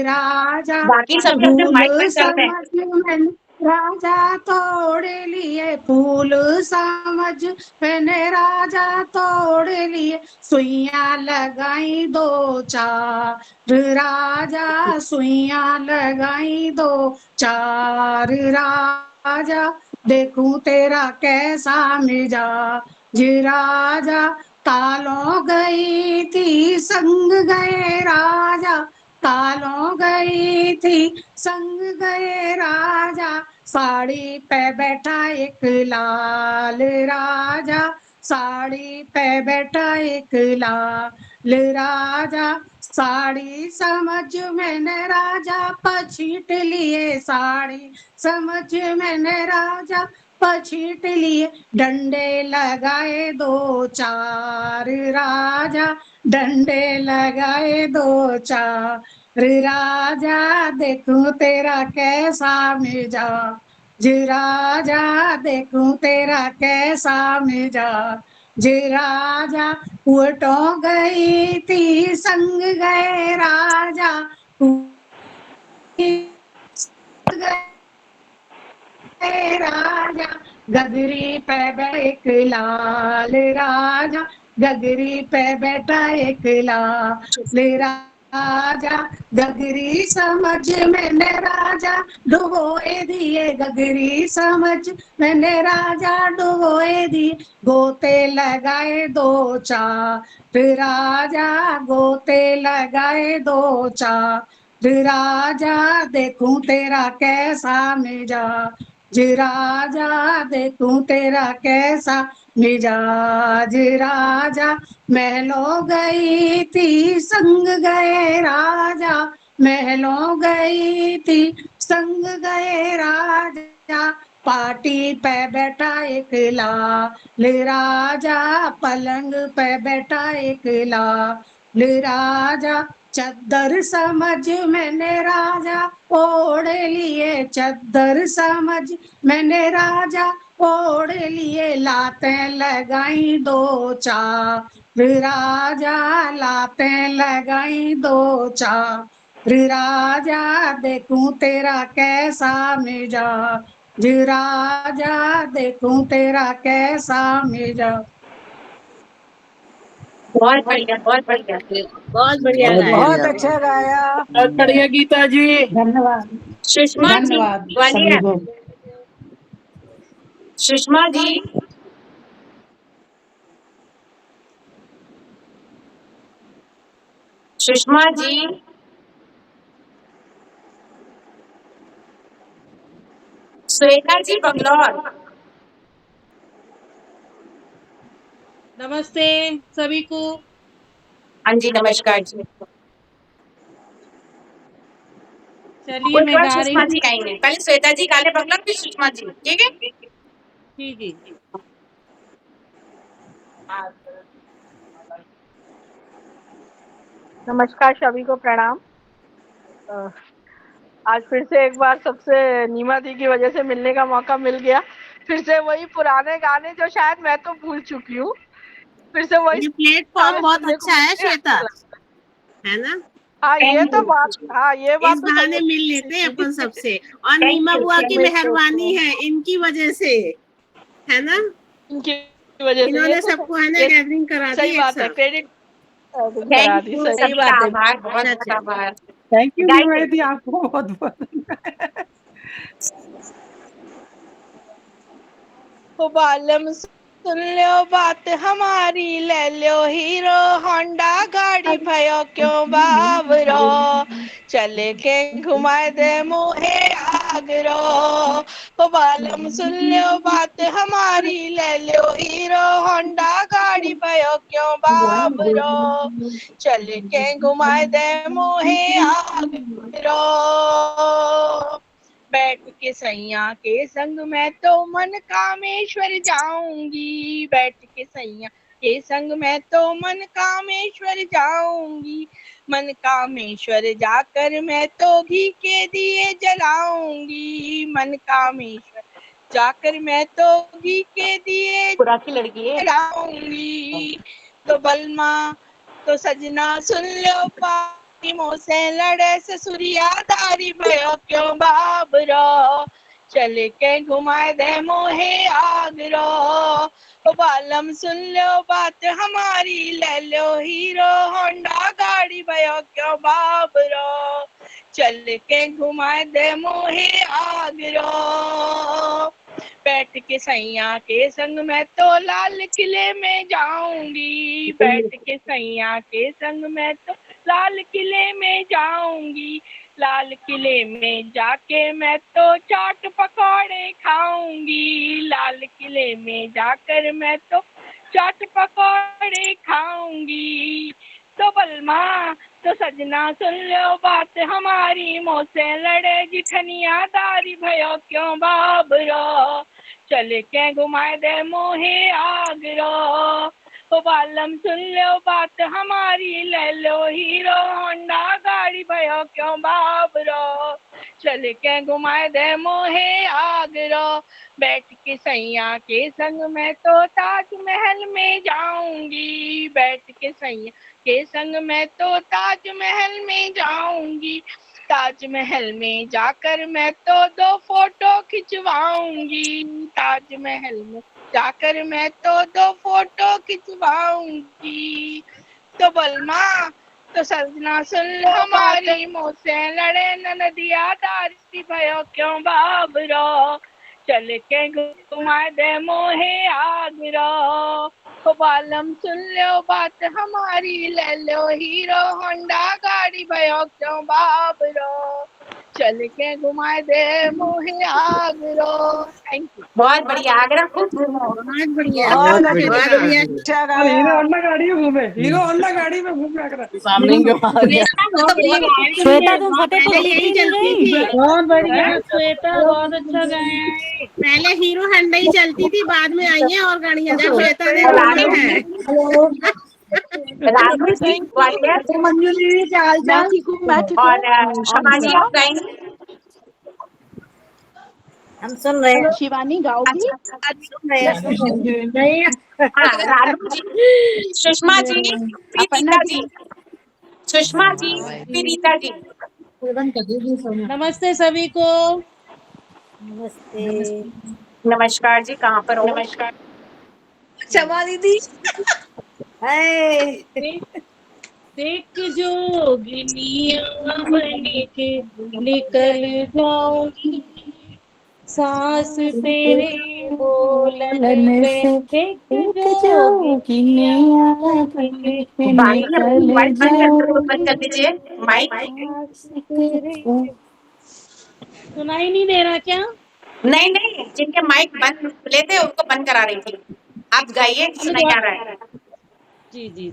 [SPEAKER 10] राजा,
[SPEAKER 1] बाकी सबके अपने
[SPEAKER 10] फूल
[SPEAKER 1] माइक बंद करते हैं।
[SPEAKER 10] समझ मैंने राजा तोड़ लिए, फूल समझ मैंने राजा तोड़ लिए, सुइयां लगाई दो चार राजा, सुइयां लगाई दो चार राजा, देखूं तेरा कैसा मिजाज राजा, कालों गई थी संग गए राजा, कालों गई थी संग गए राजा, साड़ी पे बैठा एक लाल राजा, साड़ी पे बैठा एक लाल राजा, साड़ी समझ मैंने राजा पछीट लिए, साड़ी समझ मैंने राजा पछीट लिए, डंडे लगाए दो चार राजा, डंडे लगाए दो चार राजा, देखूं तेरा कैसा मिजाज राजा, देखूं तेरा कैसा मिजाज राजा, उठो गई थी संग गए राजा, गए राजा, गगरी पे बैठा एक लाल राजा, गगरी पे बैठा एक लाल राजा, गगरी समझ मैंने राजा डुबोए दिए, गगरी समझ मैंने राजा डुबोए दिए, गोते लगाए दो चार राजा, गोते लगाए दो चार राजा, देखूं तेरा कैसा मिजाज राजा, देखूं तेरा कैसा मिजाज राजा, महलों गई थी संग गए राजा, महलों गई थी संग गए राजा, पार्टी पे बैठा एक लाल राजा, पलंग पे बैठा एक लाल राजा, चद्दर समझ मैंने राजा ओढ़ लिए, चद्दर समझ मैंने राजा ओढ़ लिए, लातें लगाई दो चार राजा, लातें लगाई दो चार राजा, देखूं तेरा कैसा मिजाज राजा, देखूं तेरा कैसा मिजाज।
[SPEAKER 1] बहुत बढ़िया, बहुत बढ़िया।
[SPEAKER 2] बहुत बढ़िया
[SPEAKER 4] बहुत
[SPEAKER 2] गाया।
[SPEAKER 4] बढ़िया।
[SPEAKER 7] बहुत अच्छा गाया।
[SPEAKER 8] बहुत बढ़िया गीता जी।
[SPEAKER 9] धन्यवाद।
[SPEAKER 1] सुषमा जी
[SPEAKER 9] धन्यवाद
[SPEAKER 1] ग्वालियर,
[SPEAKER 9] सभी को।
[SPEAKER 1] सुषमा जी। सुषमा जी, श्वेता जी बंगलौर।
[SPEAKER 2] नमस्ते सभी को।
[SPEAKER 1] हाँ जी, नमस्कार जी।
[SPEAKER 2] चलिए
[SPEAKER 1] कोई
[SPEAKER 2] मैं
[SPEAKER 1] बार
[SPEAKER 2] गा रही
[SPEAKER 1] सुषमा
[SPEAKER 2] हूँ।
[SPEAKER 1] जी गाएंगे, पहले श्वेता जी गा ले बंगलौर, फिर सुषमा जी, ठीक है?
[SPEAKER 2] जी जी।
[SPEAKER 11] नमस्कार सभी को, प्रणाम। आज फिर से एक बार सबसे नीमा दी की वजह से मिलने का मौका मिल गया। फिर से वही पुराने गाने जो शायद मैं तो भूल चुकी हूँ, फिर से वही
[SPEAKER 2] ये प्लेटफॉर्म बहुत अच्छा है श्वेता, है ना?
[SPEAKER 11] हाँ ये तो बात, हाँ ये बात
[SPEAKER 2] इस
[SPEAKER 11] तो सही
[SPEAKER 2] बहाने मिल लेते हैं अपन सबसे, और
[SPEAKER 1] Thank
[SPEAKER 2] नीमा
[SPEAKER 1] you,
[SPEAKER 2] बुआ की
[SPEAKER 11] है।
[SPEAKER 2] मेहरबानी है इनकी वजह से, है ना?
[SPEAKER 11] इनकी वजह से ये
[SPEAKER 2] इन्होंने
[SPEAKER 11] तो
[SPEAKER 2] सबको है ना
[SPEAKER 11] ये
[SPEAKER 2] गैदरिंग करा दी
[SPEAKER 11] सही
[SPEAKER 2] एक
[SPEAKER 11] बात है,
[SPEAKER 2] साथ।
[SPEAKER 11] क्रेडिट करा
[SPEAKER 1] थैंक
[SPEAKER 11] दी।
[SPEAKER 1] यू,
[SPEAKER 11] सही
[SPEAKER 1] सभी
[SPEAKER 2] बात
[SPEAKER 1] का
[SPEAKER 2] है।
[SPEAKER 1] आभार, बहुत बहुत
[SPEAKER 2] अच्छा।
[SPEAKER 1] आभार।
[SPEAKER 3] थैंक यू
[SPEAKER 1] गाइए।
[SPEAKER 3] निमा दी, आपको बहुत बहुत।
[SPEAKER 11] हो बालम सुन लो बात हमारी, ले लो हीरो होंडा गाड़ी, भयो क्यों बाबरो, चले के घुमाए दे मोहे आगरो। हो बालम सुन लो बात हमारी, ले लो हीरो होंडा गाड़ी, भयो क्यों बाबरो, चले के घुमाए दे मोहे आगरो। बैठ के सैया के संग मैं तो मन कामेश्वर जाऊंगी, बैठ के सैया के संग मैं तो मन कामेश्वर जाऊंगी, मन कामेश्वर जाकर मैं तो घी के दिए जलाऊंगी, मन कामेश्वर जाकर मैं तो घी के दिए
[SPEAKER 1] खुरा की लड़की है।
[SPEAKER 11] जलाऊंगी। तो बलमा तो सजना सुन लो पानी, मोह से लड़े ससुरिया दारी, भयो क्यों बाबरो, चले के घुमाए दे मोहे आगरो। ओ बालम सुन लो बात हमारी, ले लो हीरो होंडा गाड़ी, भयो क्यों बाबरो, चल के घुमाए दे मोहे आगरो। बैठ के सैया के संग मैं तो लाल किले में जाऊंगी, बैठ के सैया के संग मैं तो लाल किले में जाऊंगी, लाल किले में जाके मैं तो चाट पकौड़े खाऊंगी, लाल किले में जाकर मैं तो चाट पकौड़े खाऊंगी। तो बलमा तो सजना सुन लो बात हमारी, मोह से लड़े जिठनिया दारी, भयो क्यों बाबरो, चले के घुमाए दे मोहे आगरो। ओ बालम सुन लो बात हमारी, ले लो हीरो होंडा गाड़ी, भयो क्यों बाबरो, चले के घुमाए दे मोहे आगरो। बैठ के सैया के संग मैं तो ताजमहल में जाऊंगी, बैठ के सैया के संग मैं तो ताजमहल में जाऊंगी, ताजमहल में जाकर मैं तो 2 फोटो खिंचवाऊंगी, ताजमहल में जाकर मैं तो 2 फोटो खिंचवाऊंगी। तो बलमा तो सजना सुन लो हमारी, मुझसे लड़े नदिया दारी भयो क्यों बाबरो, चल के घुमा दे मोहे आगरा। तो बालम सुन लो बात हमारी, ले लो हीरो होंडा गाड़ी भयो क्यों बाबरो, चल के घुमा दे मोहे आगरा। Thank you.
[SPEAKER 1] बहुत बढ़िया, आगरा खूब घूमो।
[SPEAKER 2] बहुत बढ़िया,
[SPEAKER 5] बहुत
[SPEAKER 2] बहुत
[SPEAKER 5] बढ़िया,
[SPEAKER 2] बढ़िया।
[SPEAKER 5] अच्छा
[SPEAKER 3] और
[SPEAKER 5] गाया।
[SPEAKER 3] हीरो होंडा गाड़ी में घूमे, हीरो होंडा गाड़ी में घूमे आगरा।
[SPEAKER 5] सामने क्यों आ गया?
[SPEAKER 7] श्वेता तुम फतेहपुर
[SPEAKER 2] पहले यही
[SPEAKER 7] सीकरी नहीं
[SPEAKER 2] चलती
[SPEAKER 7] गई?
[SPEAKER 2] थी,
[SPEAKER 11] बहुत बढ़िया श्वेता, बहुत अच्छा गाया है।
[SPEAKER 2] पहले हीरो हंडा ही चलती थी, बाद में आई है और गाड़ियां, जब श्वेता ने
[SPEAKER 1] रानू
[SPEAKER 2] रोकी है।
[SPEAKER 1] रानू जी ग्वालियर
[SPEAKER 5] मंजू जी क्या हाल चाल? मैं ठीक हूँ।
[SPEAKER 1] और क्षमा जी आप गाएंगे?
[SPEAKER 7] हम सुन रहे हैं।
[SPEAKER 5] शिवानी गाओगी?
[SPEAKER 1] अच्छा,
[SPEAKER 7] आज सुन रहे हैं।
[SPEAKER 11] नहीं,
[SPEAKER 1] हाँ, रानू जी, सुषमा जी, फिर
[SPEAKER 5] अपर्णा
[SPEAKER 1] रीता
[SPEAKER 5] जी।
[SPEAKER 1] जी, सुषमा जी, फिर रीता जी।
[SPEAKER 11] नमस्ते सभी को।
[SPEAKER 7] नमस्ते।
[SPEAKER 1] नमस्कार जी, कहाँ पर हो?
[SPEAKER 11] नमस्कार।
[SPEAKER 5] क्षमा दीदी।
[SPEAKER 7] हाय।
[SPEAKER 11] देख जोगिनिया बन के निकल जाऊंगी, सांस तेरे बोलन पे, देख जोगिनिया बन के
[SPEAKER 1] बाकी
[SPEAKER 11] निकल
[SPEAKER 1] माइक बंद कर
[SPEAKER 11] जाऊंगी,
[SPEAKER 1] दीजिए, माइक।
[SPEAKER 11] सांस तेरे। सुनाई नहीं दे रहा क्या?
[SPEAKER 1] नहीं नहीं, जिनके माइक बंद खुले थे उनको बंद करा रही थी। आप गाइए, सुनाई आ रहा है।
[SPEAKER 11] जी जी।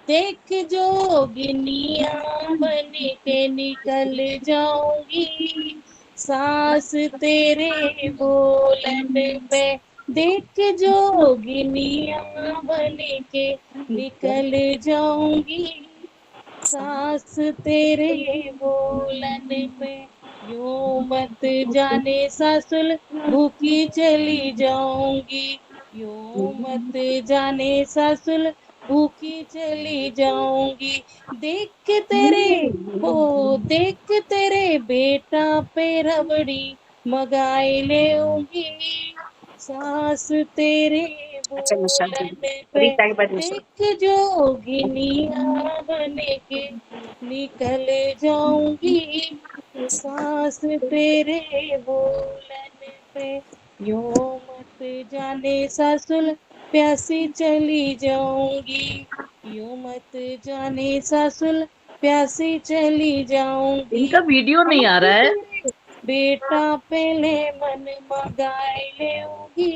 [SPEAKER 11] देख जोगिनिया बन के निकल जाऊंगी, सांस तेरे बोलन पे, देख जोगिनिया बन के निकल जाऊंगी, सांस तेरे बोलन पे, यूं मत जाने सासुल भूखी चली जाऊंगी, यूं मत जाने सासुल भूखी चली जाऊंगी, देख तेरे बेटा पे रबड़ी मंगाए लेऊंगी, सांस तेरे
[SPEAKER 1] अच्छा निशा जी,
[SPEAKER 11] बोलन पे,
[SPEAKER 1] रीता की बात नहीं
[SPEAKER 11] देख जोगिनिया बन के निकल जाऊंगी, सांस तेरे बोलन पे, यूं मत जाने सासुल प्यासी चली जाऊंगी, यूं मत जाने सासुल प्यासी चली जाऊंगी।
[SPEAKER 5] इनका वीडियो नहीं आ रहा है।
[SPEAKER 11] बेटा पहले मन मगाए लेऊंगी,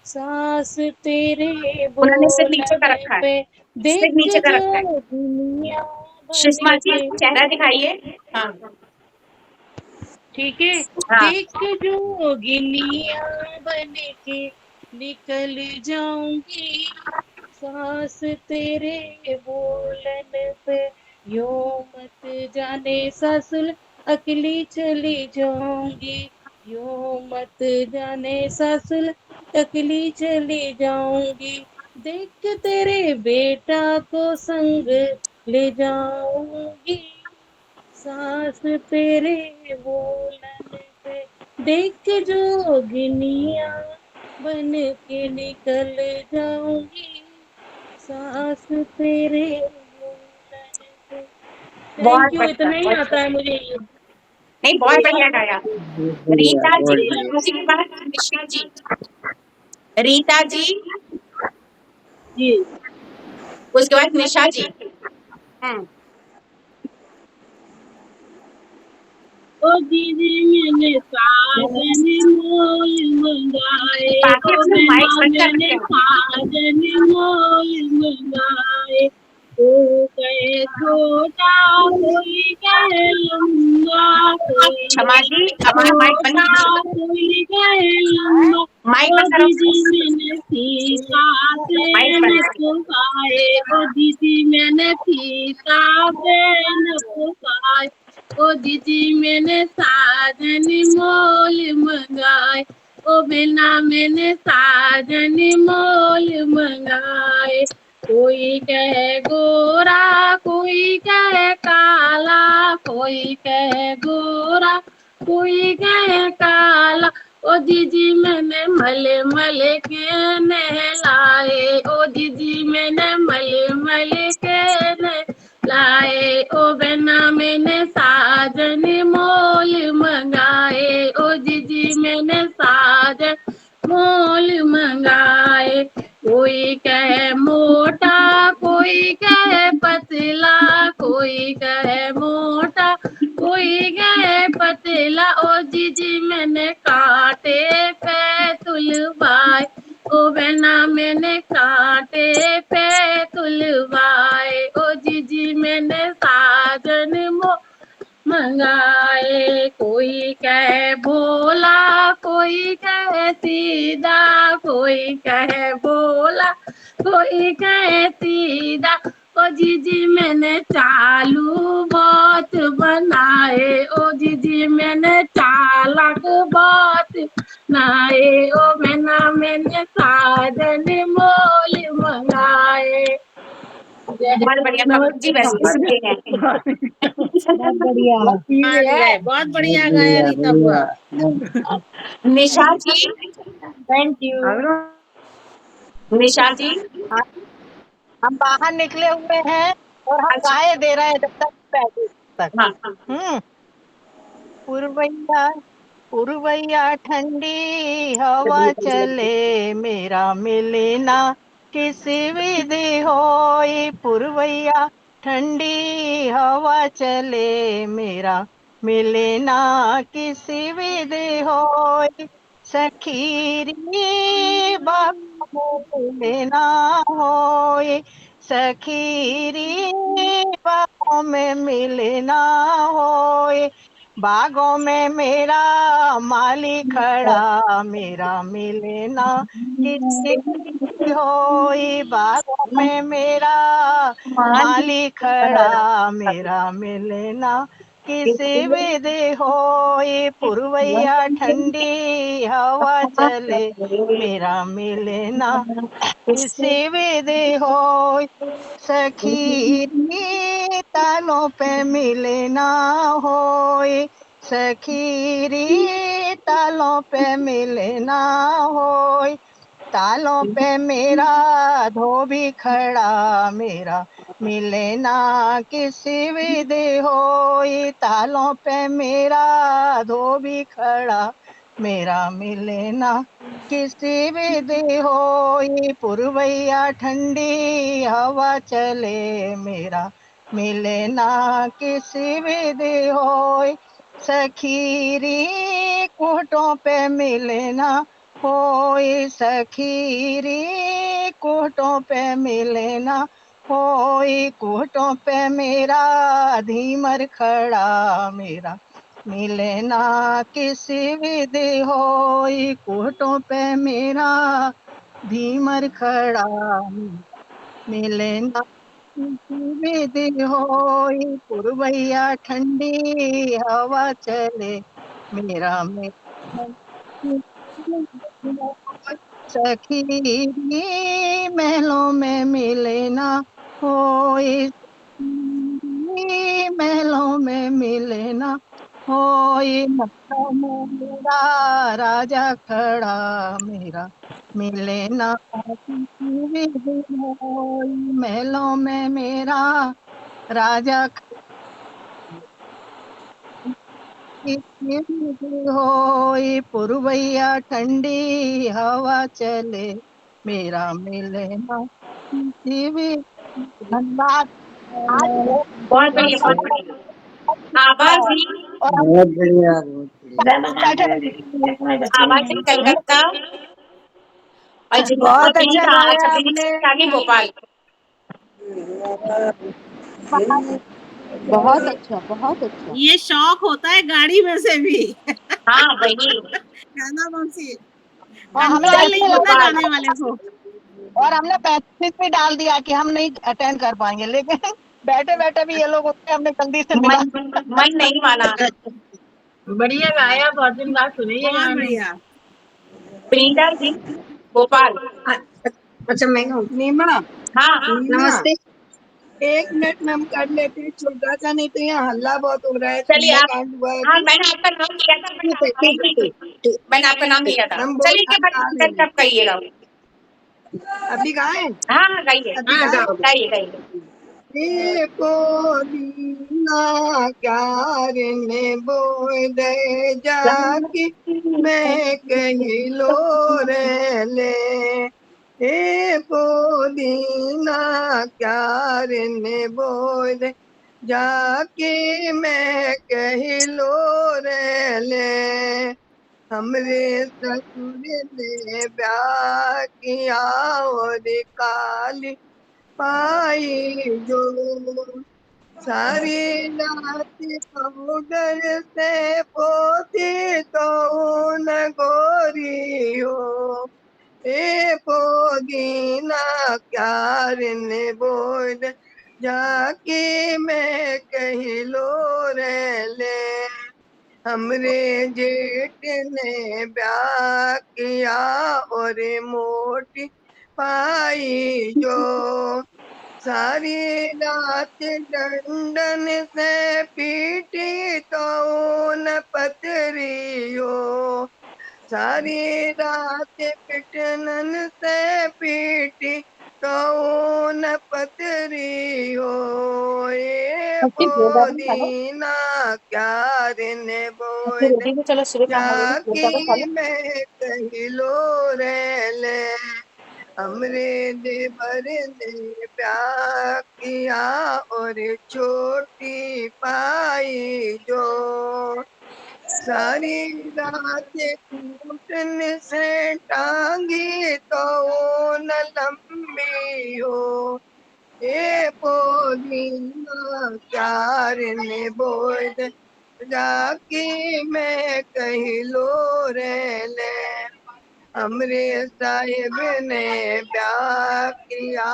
[SPEAKER 11] सांस तेरे
[SPEAKER 1] उन्होंने सिर्फ नीचे का
[SPEAKER 11] बोलन
[SPEAKER 1] रखा है,
[SPEAKER 11] पे,
[SPEAKER 1] सिर्फ
[SPEAKER 11] देख
[SPEAKER 1] नीचे का रखा है।
[SPEAKER 11] जो दुनिया
[SPEAKER 1] सुषमा
[SPEAKER 11] बन
[SPEAKER 1] जी
[SPEAKER 11] के।
[SPEAKER 1] चेहरा दिखाइए। हाँ
[SPEAKER 11] ठीक है।
[SPEAKER 1] हाँ।
[SPEAKER 11] देख जोगिनिया बन के निकल जाऊंगी, सांस तेरे बोलन पे, यूं मत जाने सासुल अकेली चली जाऊंगी, यूं मत जाने सासुल अकेली चली जाऊंगी, देख तेरे बेटा को संग ले जाऊंगी, सांस तेरे बोलन पे, देख जोगिनिया बन के निकल जाऊंगी, सांस तेरे बोलन पे।
[SPEAKER 1] बहुत
[SPEAKER 11] थैंक यू।
[SPEAKER 1] बढ़िया,
[SPEAKER 11] इतना ही
[SPEAKER 1] बहुत
[SPEAKER 11] आता है मुझे।
[SPEAKER 1] नहीं, बहुत बढ़िया गाया। रीता जी, रीता जी के बाद निशा जी, रीता जी,
[SPEAKER 11] जी।
[SPEAKER 1] उसके बाद निशा जी।
[SPEAKER 11] ओ दीदी मैंने साजन मोल मंगाए,
[SPEAKER 1] बाकी
[SPEAKER 11] ओ
[SPEAKER 1] अपने माइक
[SPEAKER 11] बहना
[SPEAKER 1] बंद कर
[SPEAKER 11] मैंने
[SPEAKER 1] रखे हैं।
[SPEAKER 11] साजन मोल मंगाए, ओ कहे छोटा कोई कहे लंबा, कोई
[SPEAKER 1] क्षमा जी, अपना माइक बंद
[SPEAKER 11] छोटा
[SPEAKER 1] कीजिए।
[SPEAKER 11] कोई कहे लंबा,
[SPEAKER 1] माइक
[SPEAKER 11] ओ
[SPEAKER 1] बंद करो।
[SPEAKER 11] दीदी मैंने फीता से
[SPEAKER 1] माइक
[SPEAKER 11] न
[SPEAKER 1] बंद।
[SPEAKER 11] पुकाए, ओ दीदी मैंने फीता से न पुकाए, ओ दीदी मैंने साजन मोल मंगाए, ओ बिना मैंने साजन मोल मंगाए,
[SPEAKER 2] कोई कहे गोरा, कोई कहे काला, कोई कहे गोरा, कोई कहे काला। ओ जीजी मैंने मले मले के नहलाए, ओ जीजी मैंने मले मले के नहलाए। ओ बहना मैंने साजन मोल मंगाए, ओ जीजी मैंने साजन मोल मंगाए। कोई कहे मोटा, कोई कहे पतला, कोई कहे मोटा, कोई कहे पतला। ओ जीजी मैंने कांटे पे तुलवाए, ओ बहना मैंने कांटे पे तुलवाए। ओ जीजी मैंने साजन मो मंगाए। कोई कहे भोला, कोई कहे सीधा, कोई कहे भोला, कोई कहे सीधा। ओ जीजी मैंने चालू बहुत बनाए, ओ जीजी मैंने चालाक बहुत बनाए। ओ मैंने साजन मोल मंगाए।
[SPEAKER 1] बहुत बढ़िया कमल जी, वैसे भी सीखे हैं।
[SPEAKER 4] बहुत बढ़िया।
[SPEAKER 2] बहुत बढ़िया गाया रीता बुआ।
[SPEAKER 1] निशा जी,
[SPEAKER 11] थैंक यू।
[SPEAKER 1] निशा जी।
[SPEAKER 11] हम बाहर निकले हुए हैं और हम
[SPEAKER 1] अच्छा,
[SPEAKER 11] गाए दे रहे हैं जब तक पैसे तक।
[SPEAKER 1] हाँ
[SPEAKER 11] पुरवैया पुरवैया ठंडी हवा चले, मेरा मिलना किसी विधि होई। पुरवैया ठंडी हवा चले, मेरा मिलना किसी विधि होई। सखीरी बाबू मिलना होई, सखीरी बागों में मिलना होए। बागों में मेरा माली खड़ा, मेरा मिलना किसी होई। बागों में मेरा माली खड़ा, मेरा मिलना किसी विधि होई। पुरवैया ठंडी हवा चले, मेरा मिलना किसी विधि होई। सखीरी तालों पे मिलना होए, सखीरी तालों पे मिलना होए। तालों पे मेरा धोबी खड़ा, मेरा मिलना किसी विधि होई। तालों पे मेरा धोबी खड़ा, मेरा मिलना किसी विधि होई। पुरवैया ठंडी हवा चले, मेरा मिलना किसी विधि होई। सखीरी कोटों पे मिलना होई, सखीरी कोटों पे मिलना होई। कोटों पे मेरा धीमर खड़ा, मेरा मिलना किसी विधि होई। कोटों पे मेरा धीमर खड़ा, मिलना किसी विधि होई। पुरवैया ठंडी हवा चले, मेरा मिलना किसी विधि होई। सखी महलों में मिलना होई, महलों में मिलना होई। महलों में मेरा राजा खड़ा, मेरा मिलना किसी विधि होई। महलों में मेरा राजा किसी विधि होई। पुरवैया ठंडी हवा चले, मेरा मिलना किसी विधि। धन्यवाद। आज
[SPEAKER 1] बहुत बढ़िया, बहुत बढ़िया। आवाज ही,
[SPEAKER 4] बहुत बढ़िया, बहुत
[SPEAKER 1] आवाज ही कलकत्ता और
[SPEAKER 11] बहुत अच्छा गाया आपने।
[SPEAKER 1] शादी भोपाल।
[SPEAKER 6] बहुत अच्छा, बहुत अच्छा।
[SPEAKER 2] ये शौक होता है गाड़ी में से भी।
[SPEAKER 1] हाँ वही,
[SPEAKER 2] गाना मौसी
[SPEAKER 11] और हमें
[SPEAKER 2] कंट्रोल नहीं
[SPEAKER 11] ऐसे
[SPEAKER 2] होता
[SPEAKER 11] लगा
[SPEAKER 2] गाने वाले को।
[SPEAKER 11] और हमने 35 भी डाल दिया कि हम नहीं अटेंड कर पाएंगे, लेकिन बैठे बैठे भी ये लोग होते हमने जल्दी से मिला।
[SPEAKER 1] मन नहीं माना।
[SPEAKER 11] बढ़िया गाया, बहुत दिन बाद सुने ये
[SPEAKER 2] बहुत
[SPEAKER 11] गाने।
[SPEAKER 2] बढ़िया।
[SPEAKER 1] प्रीता जी, भोपाल।
[SPEAKER 10] अच्छा मैं नीमा
[SPEAKER 1] हाँ
[SPEAKER 10] नमस्ते। 1 मिनट में हम कर लेते हैं छोटा सा, नहीं तो यहाँ हल्ला बहुत हो रहा है,
[SPEAKER 1] चलिए आप,
[SPEAKER 10] सुंदरकांड हुआ है
[SPEAKER 1] हाँ
[SPEAKER 10] तो।
[SPEAKER 1] मैंने आपका नाम लिया था, बट
[SPEAKER 10] ठीक है
[SPEAKER 1] आप
[SPEAKER 10] ठीक है
[SPEAKER 1] नहीं
[SPEAKER 10] ठीक
[SPEAKER 1] थी।
[SPEAKER 10] ठीक
[SPEAKER 1] मैंने आपका नाम लिया था।
[SPEAKER 10] हम
[SPEAKER 1] चलिए
[SPEAKER 10] बोल
[SPEAKER 1] के बाद
[SPEAKER 10] गा लेंगे।
[SPEAKER 1] तब कहिएगा।
[SPEAKER 10] अभी गाएं?
[SPEAKER 1] हाँ गाइए
[SPEAKER 10] अभी गाएं?
[SPEAKER 1] गाइए गाइए।
[SPEAKER 10] देखो दीना प्यार ने बोल दे जाके मैं कही लो रे ले। ए पोदीना प्यार ने बोल दे जाके मैं कही लो रे ले। हमरे ससुर ने ब्याह किया और काली पाई जो सारी रात पाउडर से पोती तो न गोरी हो। ए पोदीना प्यार ने बोल जाके मैं कही लो रे ले। हमरे जेठ ने ब्याह किया और मोटी पाई जो सारी रात डंडन से पीटी तो न पतरी हो। सारी रात पिटनन से पीटी तो न पतरी हो। ये पोदीना प्यार ने बोल
[SPEAKER 1] चलो शुरू
[SPEAKER 10] जाकी मैं कही लो रे ले। हमरे देवर ने प्यार किया और छोटी पाई जो सारी रात कूटन से टांगी तो न लंबी हो। ए पोदीना प्यार ने बोल जाकी मैं कही लो रे ले। हमरे साहिब ने ब्याह किया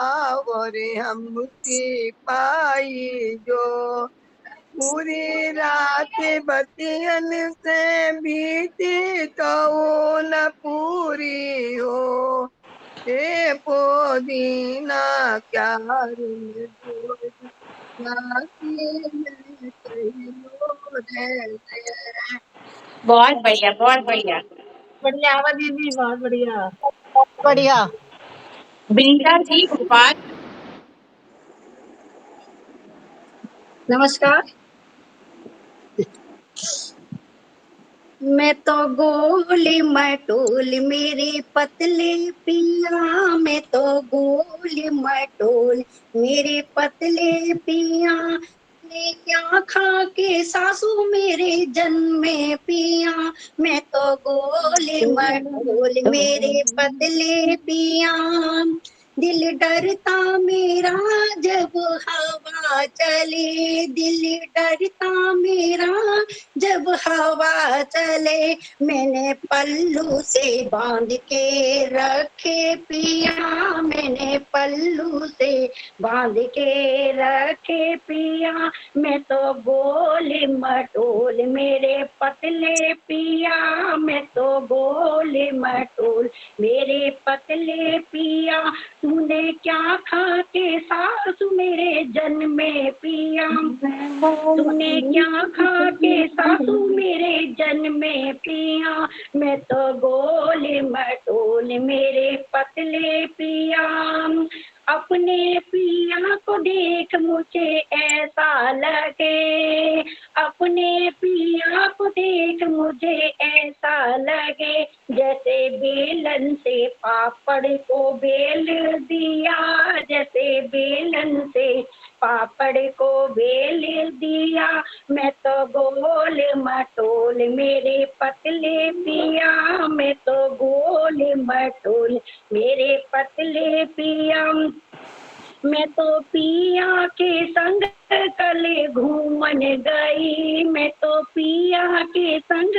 [SPEAKER 10] और हमकी पाई जो पूरी रात बतियन से बीती तो न पूरी हो। ए पोदीना प्यार में बोल जाके मैं कही लो रे।
[SPEAKER 1] बहुत बढ़िया बहुत बढ़िया।
[SPEAKER 2] बढ़िया आवाज दीदी, बहुत बढ़िया।
[SPEAKER 7] बढ़िया।
[SPEAKER 1] वृंदा जी भोपाल।
[SPEAKER 10] नमस्कार।
[SPEAKER 12] मैं तो गोली मटोल मेरे पतले पिया, मैं तो गोली मटोल मेरे पतले पिया, ने क्या खा के सासू मेरे जन्मे पिया, मैं तो गोली मटोल मेरे पतले पिया। दिल डरता मेरा जब हवा चले, दिल डरता मेरा जब हवा चले, मैंने पल्लू से बांध के रखे पिया, मैंने पल्लू से बांध के रखे पिया, मैं तो गोल मटोल मेरे पतले पिया, मैं तो गोल मटोल मेरे पतले पिया, तूने क्या खा के सासू मेरे जन्मे पिया, तूने क्या खा के सासू मेरे जन्मे पिया, मैं तो गोल मटोल मेरे पतले पिया। अपने पिया को देख मुझे ऐसा लगे, अपने पिया को देख मुझे ऐसा लगे, जैसे बेलन से पापड़ को बेल दिया, जैसे बेलन से पापड़ को बेल दिया, मैं तो गोल मटोल मेरे पतले पिया, मैं तो गोल मटोल मेरे पतले पिया। मैं तो पिया के संग कल घूमन गई, मैं तो पिया के संग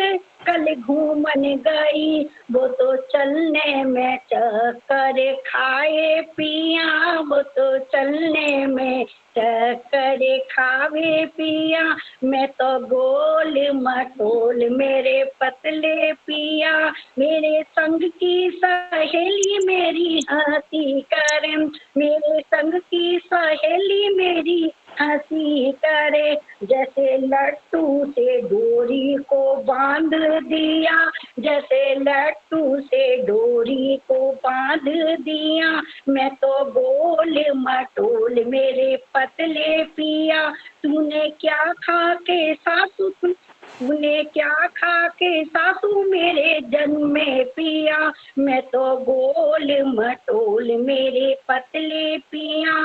[SPEAKER 12] कल घूमन गई, वो तो चलने में चक्कर खाए पिया, वो तो चलने में चक्कर खावे पिया, मैं तो गोल मटोल मेरे पतले पिया, मेरे संग की सहेली मेरी हंसी करे, मेरे संग की सहेली मेरी हंसी करे, जैसे लट्टू से डोरी को बांध दिया, जैसे लट्टू से डोरी को बांध दिया, मैं तो गोल मटोल मेरे पतले पिया, तूने क्या खा के सासू, तूने क्या खा के सासू मेरे जन्म में पिया, मैं तो गोल मटोल मेरे पतले पिया,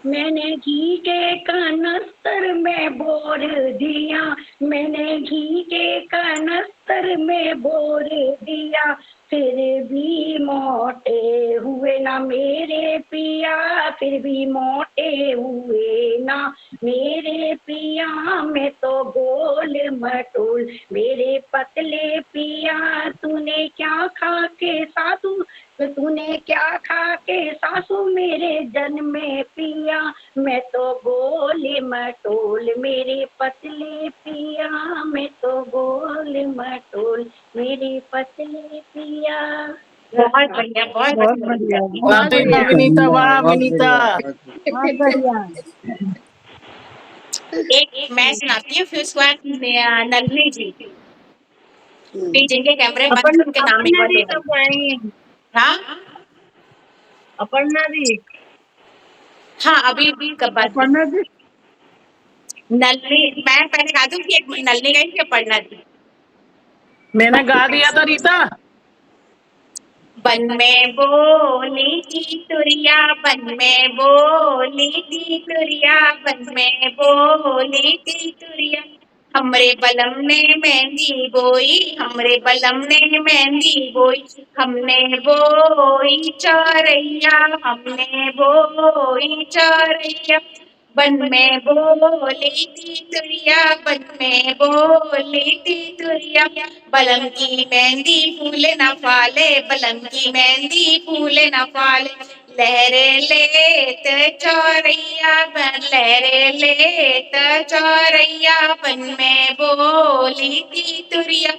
[SPEAKER 12] मैंने घी के कनस्तर में बोर दिया, मैंने घी के कनस्तर में बोर दिया, फिर भी मोटे हुए ना मेरे पिया, फिर भी मोटे हुए ना मेरे पिया, मैं तो गोल मटोल मेरे पतले पिया, तूने क्या खा के सासू, तूने क्या खा के सासू मेरे जन्म में पिया, मैं तो गोल मटोल मेरे पतले पिया, मैं तो गोल मटोल मेरे पतले पिया।
[SPEAKER 1] बहुत बढ़िया, बहुत बढ़िया।
[SPEAKER 8] वाह विनीता, वाह विनीता।
[SPEAKER 6] बहुत बढ़िया।
[SPEAKER 1] एक मैं सुनाती हूँ, फिर उसके बाद नलिनी जी, फिर जिनके कैमरे बंद हैं, उनके नाम एक बार लेना। हाँ
[SPEAKER 9] अपर्णा दी,
[SPEAKER 1] हाँ, अभी कब
[SPEAKER 3] अपर्णा जी,
[SPEAKER 1] नलिनी, मैं पहले गा दूँ कि एक नलिनी गाई कि अपर्णा जी?
[SPEAKER 8] मैंने गा दिया था रीता।
[SPEAKER 1] बन में बोली थी तुरिया, बन में बोली थी तुरिया, बन में बोली थी तुरिया, हमरे बलम ने मेहंदी बोई, हमरे बलम ने मेहंदी बोई, हमने बोई चौरैया, हमने बोई चौरैया, बन में बोली थी तुरिया, बन में बोली थी तुरिया, बलम की मेहंदी फूले न फाले, बलम की मेहंदी फूले न फाले, लहरे लेत चौरैया, लहरे लेत चौरैया, बन में बोली थी तुरिया,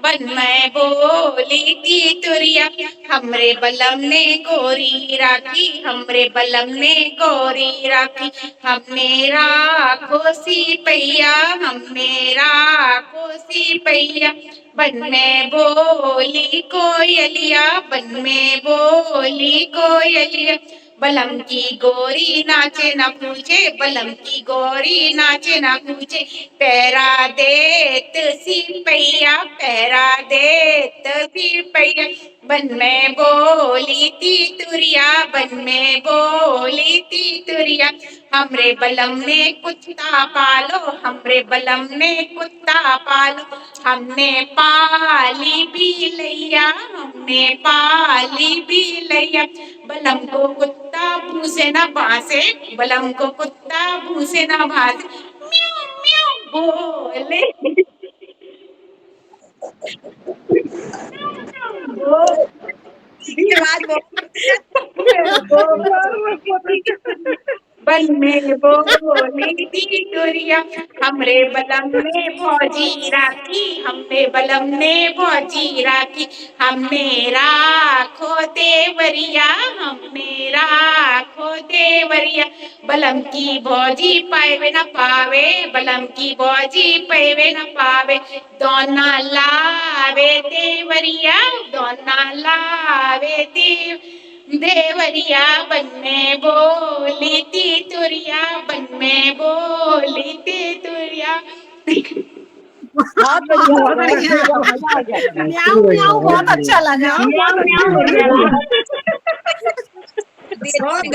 [SPEAKER 1] बन में बोली थी तुरिया, हमरे बलम ने गोरी राखी, हमरे बलम ने गोरी राखी, हमने राखो सिपैया, हमने राखो सिपैया, बन में बोली कोयलिया, बन में बोली कोयलिया, बलम की गोरी नाचे न पूछे, बलम की गोरी नाचे न पूछे, पैरा देत सिपैया, पैरा देत सिपैया, बन में बोली थी तुरिया, बन में बोली थी तुरिया, हमरे बलम ने कुत्ता पालो, हमरे बलम ने कुत्ता पालो, हमने पाली बिलैया, हमने पाली बिलैया, बलम को कुत्ता भूसे न भासे, बलम को कुत्ता भूसे न भासे, म्याऊ म्याऊ बोले, बन में बोली थी तुरिया, हमरे बलम ने भौजी राखी, हमरे बलम ने भौजी राखी, हमने राखो देवरिया, हमने राखो देवरिया, बलम की भौजी पावे न पावे, बलम की भौजी पावे न पावे, दोना लावे देवरिया, दोना लावे देवरिया, बन में बोली थी तुरिया, बन में बोली थी तुरिया।
[SPEAKER 9] बहुत बढ़िया, मजा आ गया।
[SPEAKER 6] म्याऊ म्याऊ बहुत अच्छा लगा।
[SPEAKER 9] म्याऊ म्याऊ बढ़िया लगा।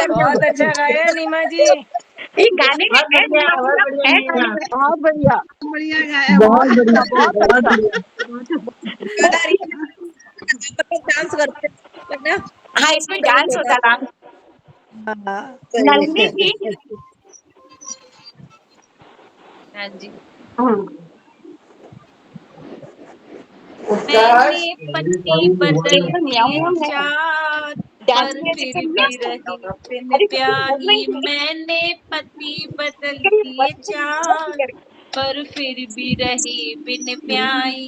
[SPEAKER 11] बहुत अच्छा गाया नीमा जी।
[SPEAKER 1] ये गाने में है,
[SPEAKER 9] बहुत बढ़िया,
[SPEAKER 6] बढ़िया गाया।
[SPEAKER 9] बहुत बढ़िया, बहुत बढ़िया।
[SPEAKER 4] डांस करते हैं।
[SPEAKER 1] हाँ, इसमें डांस होता था। नंदी जी,
[SPEAKER 4] हाँ जी।
[SPEAKER 12] मैंने पति बदल के चाँद पर फिर भी रही बिन प्यारी, मैंने पति बदल के चाँद
[SPEAKER 13] पर फिर भी रही बिन ब्याई।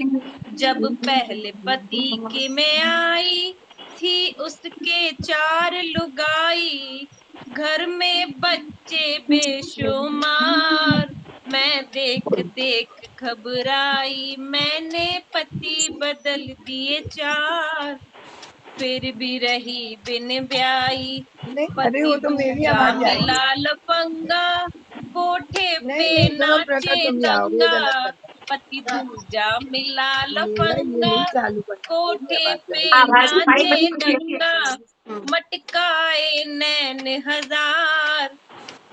[SPEAKER 13] जब पहले पति के में आई थी उसके 4 लुगाई। घर में बच्चे बेशुमार, मैं देख देख घबराई। मैंने पति बदल दिए 4, फिर भी रही बिन ब्याई।
[SPEAKER 10] नहीं, अरे
[SPEAKER 13] पति
[SPEAKER 10] वो तो मेरी
[SPEAKER 13] दूजा
[SPEAKER 10] आवाज आएगी।
[SPEAKER 13] मिला लफंगा, कोठे
[SPEAKER 10] नहीं
[SPEAKER 13] पे
[SPEAKER 10] नहीं, चलो प्रकट,
[SPEAKER 13] नाचे
[SPEAKER 10] तुम जाओ, ये
[SPEAKER 13] दंगा।
[SPEAKER 10] गलत कर
[SPEAKER 13] पति दूजा मिला
[SPEAKER 10] मेरा ये
[SPEAKER 13] लफंगा,
[SPEAKER 10] नहीं चालू करना, मेरी
[SPEAKER 13] कोठे
[SPEAKER 10] आवाज
[SPEAKER 13] पे
[SPEAKER 10] आएगी।
[SPEAKER 1] आवाज भाई
[SPEAKER 13] नाचे
[SPEAKER 1] बड़ी ऊंची है।
[SPEAKER 13] दंगा। मटकाए नैन हजार,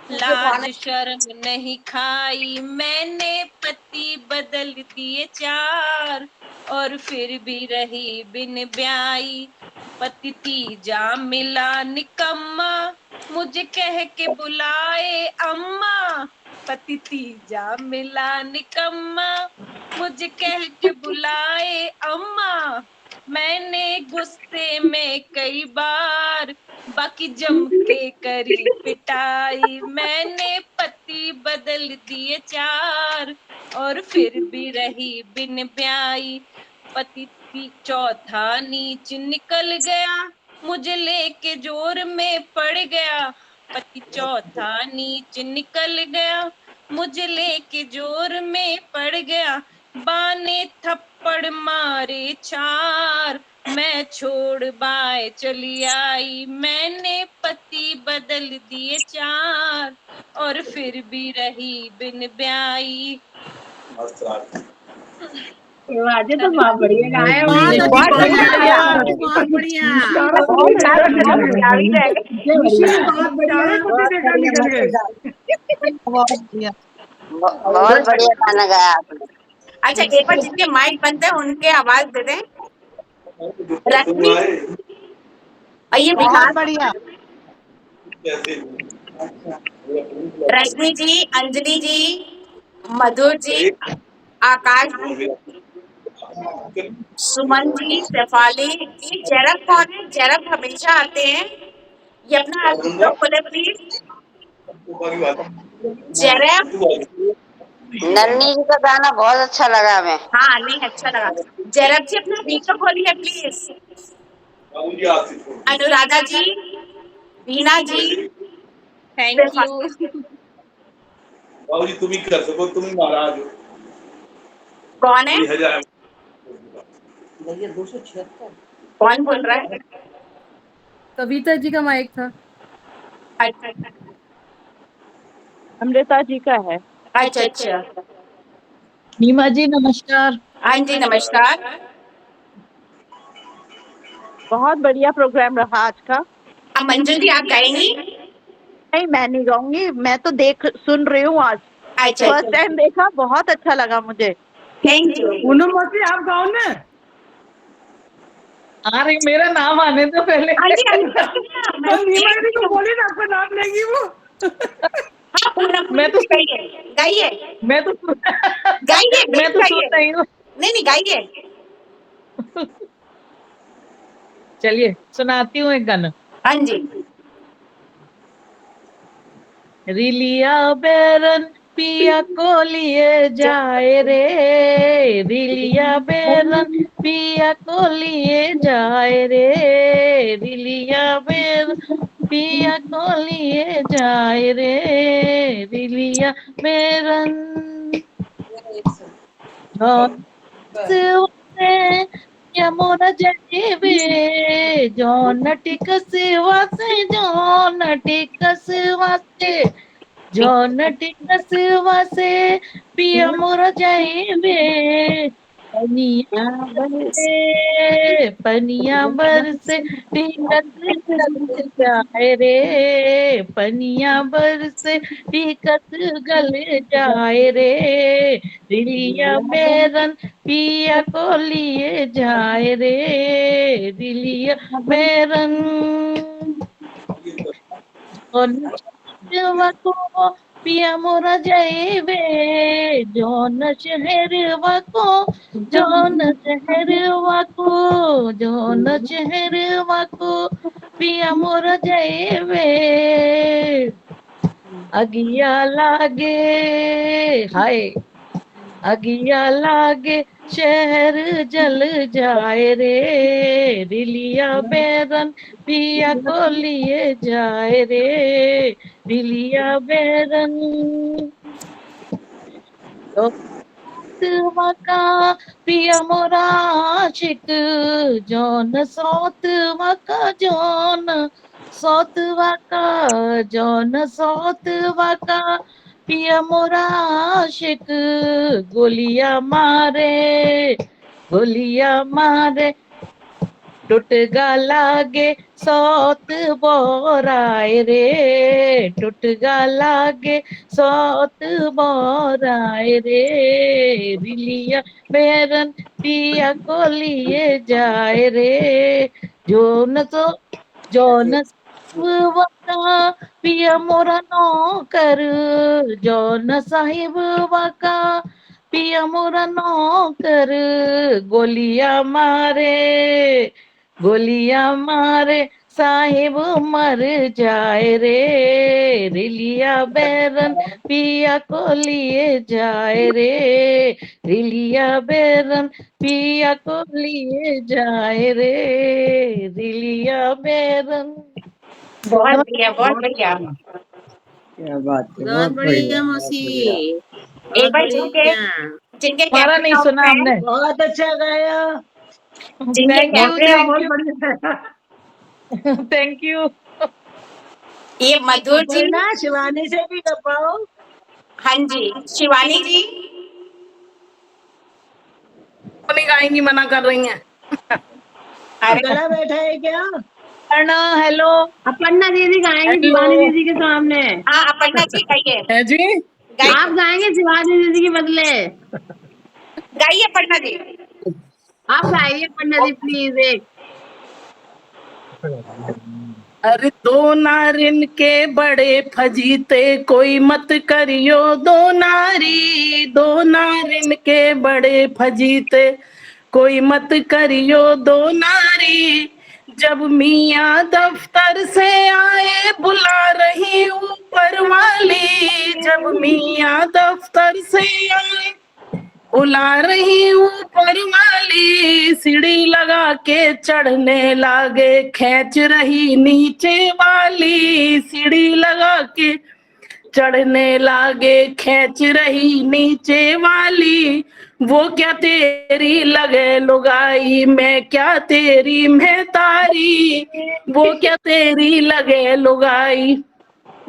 [SPEAKER 5] मुझे
[SPEAKER 13] लाज
[SPEAKER 5] खाने
[SPEAKER 13] शर्म नहीं खाई। मैंने पति बदल दिए 4, और फिर भी रही बिन ब्याई। पति तीजा मिला निकम्मा, मुझे कह के बुलाए अम्मा। पति तीजा मिला निकम्मा, मुझे कह के बुलाए अम्मा। मैंने गुस्से में कई बार बाकी जम के करी पिटाई। मैंने पति बदल दिए 4, और फिर भी रही बिन ब्याई। पति चौथा नीच निकल गया, मुझे लेके जोर में पड़ गया। पति चौथा नीच निकल गया, मुझे लेके जोर में पड़ गया। बाने थप्पड़ मारे 4, मैं छोड़ बाय चली आई। मैंने पति बदल दिए 4, और फिर भी रही बिन ब्याई।
[SPEAKER 9] आज तो बहुत बढ़िया गाया
[SPEAKER 2] बहुत
[SPEAKER 9] उन्होंने।
[SPEAKER 2] अच्छी
[SPEAKER 9] बहुत
[SPEAKER 2] बढ़िया
[SPEAKER 9] बढ़िया।
[SPEAKER 2] बहुत बढ़िया।
[SPEAKER 3] चारों
[SPEAKER 1] बहुत
[SPEAKER 3] पति
[SPEAKER 1] सारे
[SPEAKER 3] देखा निकल गए।
[SPEAKER 1] पंजाबी रह गए।
[SPEAKER 9] विशेष बहुत बढ़िया।
[SPEAKER 3] चारों पति
[SPEAKER 10] बहुत
[SPEAKER 3] देखा
[SPEAKER 10] बढ़िया,
[SPEAKER 3] निकल गए।
[SPEAKER 10] मजेदार। बहुत बढ़िया।
[SPEAKER 9] बहुत बढ़िया गाना गाया आपने।
[SPEAKER 1] अच्छा, एक बार जिनके माइक बंद है उनके आवाज दे दें। रश्मि और ये
[SPEAKER 10] बहुत
[SPEAKER 1] विकास,
[SPEAKER 10] बढ़िया।
[SPEAKER 1] रश्मि जी, अंजलि जी, मधुर जी, आकाश जी, सुमन जी, शेफाली। ये जैरब कौन है? जैरब हमेशा आते हैं। ये अपना वीडियो खोले प्लीज। जैरब,
[SPEAKER 9] नन्ही जी का गाना बहुत अच्छा लगा हमें।
[SPEAKER 1] हाँ नहीं अच्छा लगा। जैरब जी अपना वीडियो खोलिए please. Anuradha ji, Veena ji,
[SPEAKER 13] thank you.
[SPEAKER 14] बाबूजी तुम ही कर सको, तुम ही नाराज हो।
[SPEAKER 1] कौन है?
[SPEAKER 5] भैया 276
[SPEAKER 1] कौन बोल रहा है?
[SPEAKER 6] कविता जी का माइक था।
[SPEAKER 1] अच्छा
[SPEAKER 9] अमृता जी का है।
[SPEAKER 1] अच्छा अच्छा।
[SPEAKER 4] नीमा जी नमस्कार।
[SPEAKER 1] हाँ जी नमस्कार।
[SPEAKER 9] बहुत बढ़िया प्रोग्राम रहा आज का।
[SPEAKER 1] अब मंजुल जी आप गाएंगी?
[SPEAKER 9] नहीं, मैं नहीं गाऊंगी, मैं तो सुन रही हूँ आज।
[SPEAKER 1] अच्छा
[SPEAKER 9] फर्स्ट टाइम देखा, बहुत अच्छा लगा मुझे।
[SPEAKER 1] Thank you.
[SPEAKER 3] पूनम मौसी आप गाओ ना।
[SPEAKER 4] अरे मेरा नाम आने तो पहले।
[SPEAKER 1] हाँ जी
[SPEAKER 3] तो नीमा जी को बोली ना आपका नाम लेंगी वो।
[SPEAKER 1] हाँ पूनम
[SPEAKER 4] मैं तो
[SPEAKER 1] गाइए गाइए
[SPEAKER 4] मैं तो
[SPEAKER 1] गाइए
[SPEAKER 4] मैं तो सुन रही हूँ।
[SPEAKER 1] नहीं गाइए।
[SPEAKER 4] चलिए सुनाती हूँ एक गाना।
[SPEAKER 1] हाँ जी।
[SPEAKER 4] रिलिया बैरन पिया को लिए जाए रे, रिलिया बैरन पिया को लिए जाए रे, रिलिया बैरन पिया को लिए जाए रे, रिलिया बैरन या मोरा जाबे जौन टिकसवा से जौन टिकसवा से जौन टिकसवा से पिया मोरा जाबे पनिया बरसे टिकस जाए रे, पनिया बरसे टिकस गल जाए रे, रिलिया बैरन पिया को लिए जाए रे, रिलिया बैरन को पिया मोरा जाइबे जौन शहरवा को, जौन शहरवा को, जौन शहरवा को पिया मोरा जाइबे अगिया लागे हाय
[SPEAKER 11] अगिया लागे शहर जल जाए रे, रिलिया बैरन पिया को लिए जाए रे, रिलिया बैरन। सौतवा पिया मोरा आशिक, जौन सौतवा का जौन, सौतवा का जौन, सौतवा का पिया मोरा आशिक, गोलियां मारे, गोलियां मारे, टूट गा लागे सौत बोराए रे, टूट गा लागे सौत बोराए रे, रिलिया बैरन पिया को लिए जाए रे, जोन तो जोन वका पिया मोरा नौकर, जौन साहिब वका पिया मोरा नौकर, गोलियां मारे, गोलियां मारे, साहिब मर जाए रे, रिलिया बैरन पिया को लिए जाए रे, रिलिया बैरन पिया को लिए जाए रे, रिलिया बैरन।
[SPEAKER 1] बहुत बढ़िया, बहुत बढ़िया।
[SPEAKER 2] क्या बात है, बहुत बढ़िया मौसी,
[SPEAKER 1] एक बार जिनके जिनके
[SPEAKER 11] हमारा नहीं सुना हमने।
[SPEAKER 2] बहुत अच्छा गाया।
[SPEAKER 1] जिनके
[SPEAKER 11] थैंक यू।
[SPEAKER 1] ये मधुर जी,
[SPEAKER 2] शिवानी से भी गपाओ।
[SPEAKER 1] हाँ जी, शिवानी जी
[SPEAKER 8] नहीं गाएंगी, मना कर रही हैं।
[SPEAKER 2] गला बैठा है क्या?
[SPEAKER 11] अपर्णा हेलो,
[SPEAKER 6] अपर्णा दीदी गाएंगे शिवानी दीदी के सामने।
[SPEAKER 1] हाँ अपर्णा जी गाइए,
[SPEAKER 8] है जी,
[SPEAKER 6] आप गाएंगे शिवानी दीदी के बदले।
[SPEAKER 1] गाइए अपर्णा जी,
[SPEAKER 6] आप गाइए अपर्णा जी प्लीज एक।
[SPEAKER 8] अरे दो नारिन के बड़े फजीते, कोई मत करियो दो नारी, दो नारिन के बड़े फजीते, कोई मत करियो दो नारी, जब मियाँ दफ्तर से आए बुला रही ऊपर वाली, जब मियाँ दफ्तर से आए बुला रही ऊपर वाली, सीढ़ी लगा के चढ़ने लागे खींच रही नीचे वाली, सीढ़ी लगा के चढ़ने लागे खींच रही नीचे वाली, वो क्या तेरी लगे लुगाई, मैं क्या तेरी महतारी, वो क्या तेरी लगे लुगाई,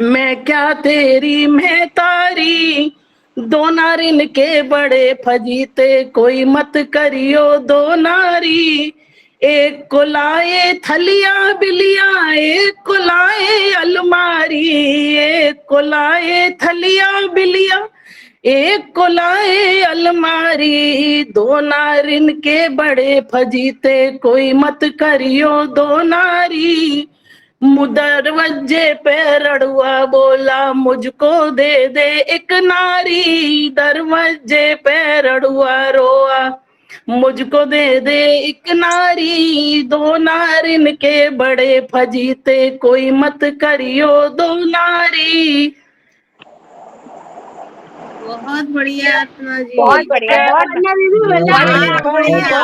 [SPEAKER 8] मैं क्या तेरी महतारी, दो नारिन के बड़े फजीते, कोई मत करियो दो नारी, एक को लाए थलिया बिलिया, एक को लाए अलमारी, एक को लाए थलिया बिलिया, एक को लाए अलमारी, दो नारिन के बड़े फजीते, कोई मत करियो दो नारी, दरवाजे पे रड़ुआ बोला मुझको दे दे एक नारी, दरवाजे पे रड़ुआ रोआ मुझको दे दे एक नारी, दो नारिन के बड़े फजीते, कोई मत करियो दो नारी।
[SPEAKER 2] बहुत बढ़िया अर्चना जी,
[SPEAKER 1] बहुत बढ़िया, बहुत बढ़िया।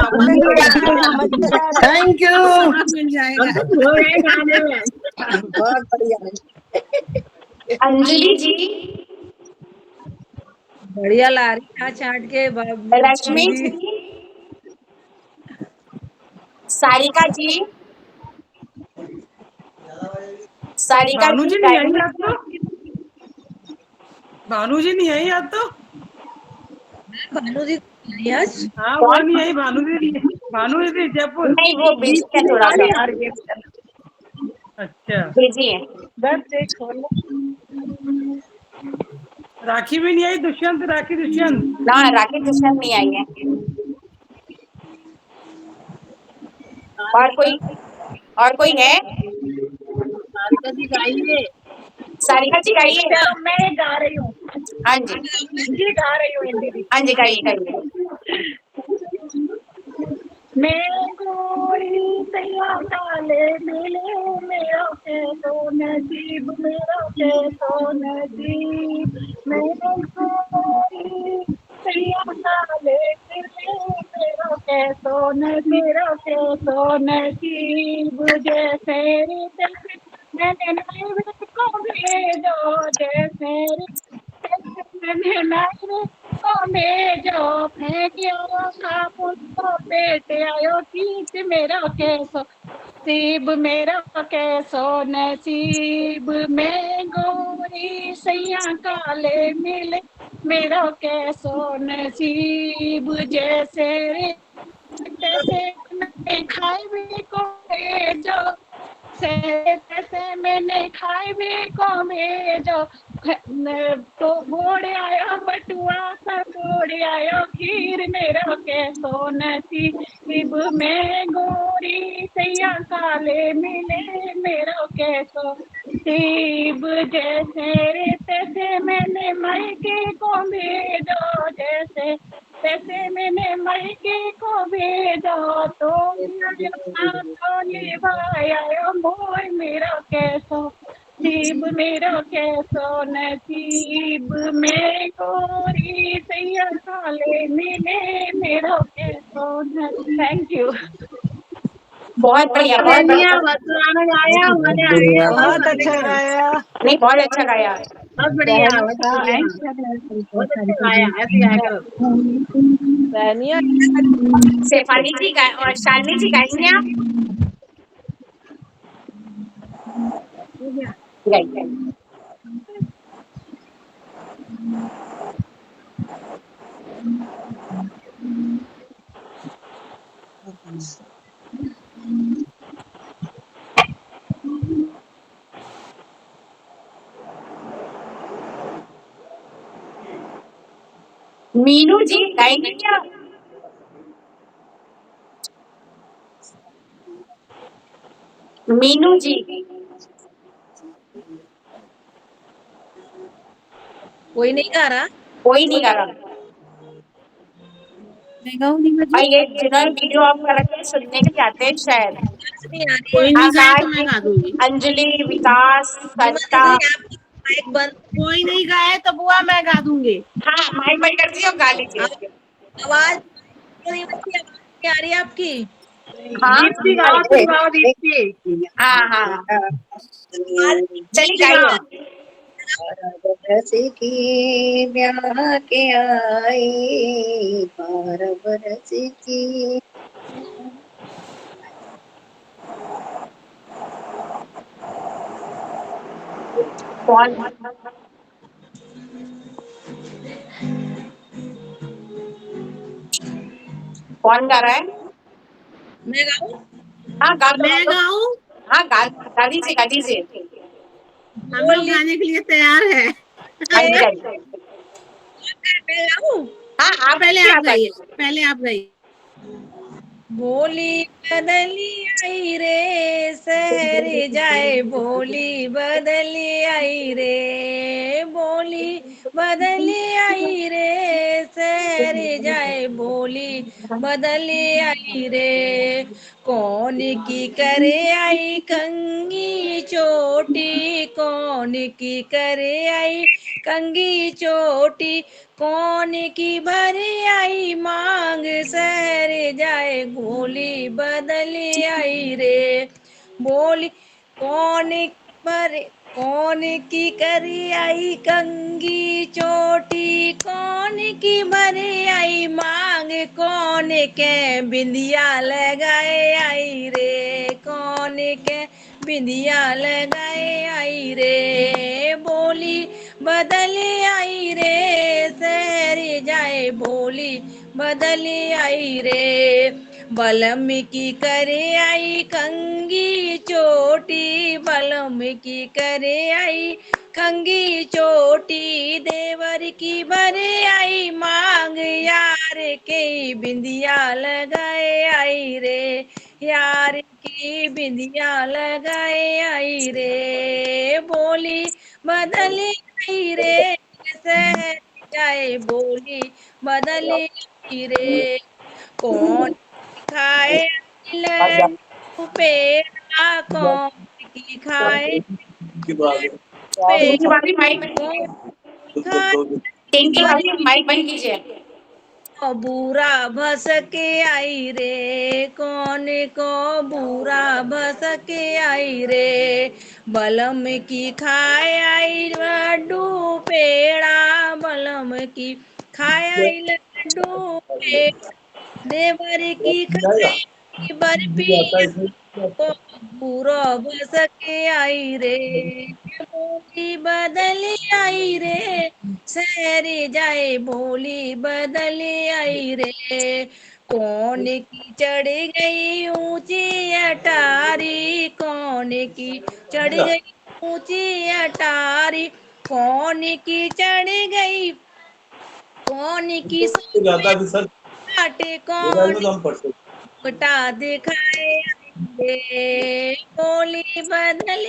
[SPEAKER 8] Thank you.
[SPEAKER 2] मिल जाएगा।
[SPEAKER 5] बहुत बढ़िया।
[SPEAKER 1] अंजलि जी,
[SPEAKER 4] बढ़िया ला रही है चाट के
[SPEAKER 1] लक्ष्मी जी, सारिका जी, सारिका
[SPEAKER 3] भानु जी नहीं आई आज तो, भानु जी नहीं आई आज तो।
[SPEAKER 4] भानु जी आज,
[SPEAKER 3] हाँ वो नहीं आई भानु जी, भानु जी जयपुर।
[SPEAKER 1] नहीं वो बिजी है थोड़ा सा।
[SPEAKER 3] अच्छा
[SPEAKER 1] बिजी है।
[SPEAKER 3] राखी भी नहीं आई, दुष्यंत राखी दुष्यंत
[SPEAKER 1] ना राखी दुष्यंत नहीं आई है। और कोई है?
[SPEAKER 6] सारिका जी गाइए।
[SPEAKER 1] सारिका जी गाइए।
[SPEAKER 9] मैं गा रही हूँ।
[SPEAKER 1] हाँ जी
[SPEAKER 9] जी गा रही हूँ हिंदी।
[SPEAKER 1] हाँ जी गाइए गाइए।
[SPEAKER 9] मैं गोरी सैया काले मिले मेरा कैसो नसीब, मेरा कैसो नसीब, मैं गोरी
[SPEAKER 12] सैया काले किले मेरो कैसो नसीब जैसे रीत मैंने नायरे को भेजो जैसे मैंने नायरे को भेजो फेंकियो खापुन को पेट आयो खींच मेरो कैसो नसीब में गोरी सैया काले मिले मेरा कैसो नसीब जैसे तैसे मैं खाए भी को भेजो तैसे मैंने खाए भी को भेजो तो घोड़े आयो बटुआ सा घोड़े आयो खीर मेरा कैसो नसीब में गोरी सैया काले मिले मेरा कैसो नसीब जैसे रे तैसे मैंने मायके को भेजो जैसे तैसे मैंने मायके को भेजो तो निभाया मोर मेरा कैसो नसीब मेरा कैसो नसीब में गोरी सैया काले मिले मेरा कैसो थैंक यू।
[SPEAKER 1] बहुत बढ़िया, बहुत बढ़िया,
[SPEAKER 2] गाया मजा आया,
[SPEAKER 5] बहुत अच्छा गाया।
[SPEAKER 1] नहीं बहुत अच्छा गाया।
[SPEAKER 2] बहुत बढ़िया, बहुत अच्छा गाया, ऐसे गाया करो।
[SPEAKER 4] सैनिया
[SPEAKER 1] शेफाली जी गाए और शालिनी जी गाएंगे आप? गाइए। मीनू जी गाएंगे क्या? मीनू जी
[SPEAKER 4] कोई नहीं गा रहा,
[SPEAKER 1] कोई नहीं गा रहा। भाई ये जिन्होंने वीडियो ऑफ कर रखे हैं सुनने के चाहते हैं शायद।
[SPEAKER 2] कोई नहीं गाए तो
[SPEAKER 1] आकाश,
[SPEAKER 2] मैं गा दूंगी।
[SPEAKER 1] अंजलि, विकास, सरिता।
[SPEAKER 4] माइक बंद।
[SPEAKER 2] कोई नहीं गाए तो बुआ मैं गा दूंगी।
[SPEAKER 1] हाँ माइक बंद कर दीजिए और गा लीजिए।
[SPEAKER 4] आवाज नहीं आ रही है आपकी।
[SPEAKER 1] हाँ
[SPEAKER 2] दीप्ति गाओ, तुम गाओ दीप्ति।
[SPEAKER 1] हाँ हाँ चलिए गाइए।
[SPEAKER 15] बरस की ब्याह के आई 12 बरस की।
[SPEAKER 1] कौन कौन गा रहा है?
[SPEAKER 4] मैं गाऊं?
[SPEAKER 1] हाँ गा।
[SPEAKER 2] मैं गाऊं?
[SPEAKER 1] हाँ गा दीजिए, गा दीजिए।
[SPEAKER 2] हम लोग गाने के लिए तैयार है।
[SPEAKER 4] मैं गाऊं?
[SPEAKER 1] हाँ आप
[SPEAKER 2] पहले आप गाइए, पहले आप गाइए।
[SPEAKER 13] बोली बदली आई रे शहर जाए, बोली बदली आई रे, बोली बदली आई रे शहर जाए, बोली बदली आई रे। कौन की करे आई कंगी चोटी, कौन की करे आई कंगी चोटी, कौन की भरी आई मांग शहर जाए, बोली बदली आई रे। बोली कौन की करी आई कंगी चोटी, कौन की भरी आई मांग, कौन के बिंदिया लगाए आई रे, कौन के बिंदिया लगाए आई रे। बोली बदली आई रे शहर जाए, बोली बदली आई रे। बलम की करे आई कंगी चोटी, बलम की करे आई कंगी चोटी, देवर की भरे आई मांग, यार के बिंदिया लगाए आई रे, यार की बिंदिया लगाए आई रे। बोली बदली आई रे शहर जाए, बोली बदली आई रे। कौन खाए लड्डू पेड़ा, कौन की खाए
[SPEAKER 1] टिंकी भाभी माइक बंद कीजिए।
[SPEAKER 4] बुरा भस के आई रे, कौन को बुरा भस के आई रे, बलम की खाए आई लड्डू पेड़ा, बलम की खाए आई लड्डू पेड़ा, देवर की खाए बर्फी को बुरा भस के आई रे, बोली बदली आई रे, शहरी जाए बोली बदली आई रे, कौन की चढ़ गई ऊंची अटारी, कौन की चढ़ गई ऊंची अटारी, कौन की चढ़ गई, कौन की काटे, कौन बटा दिखाए रे, बोली बदल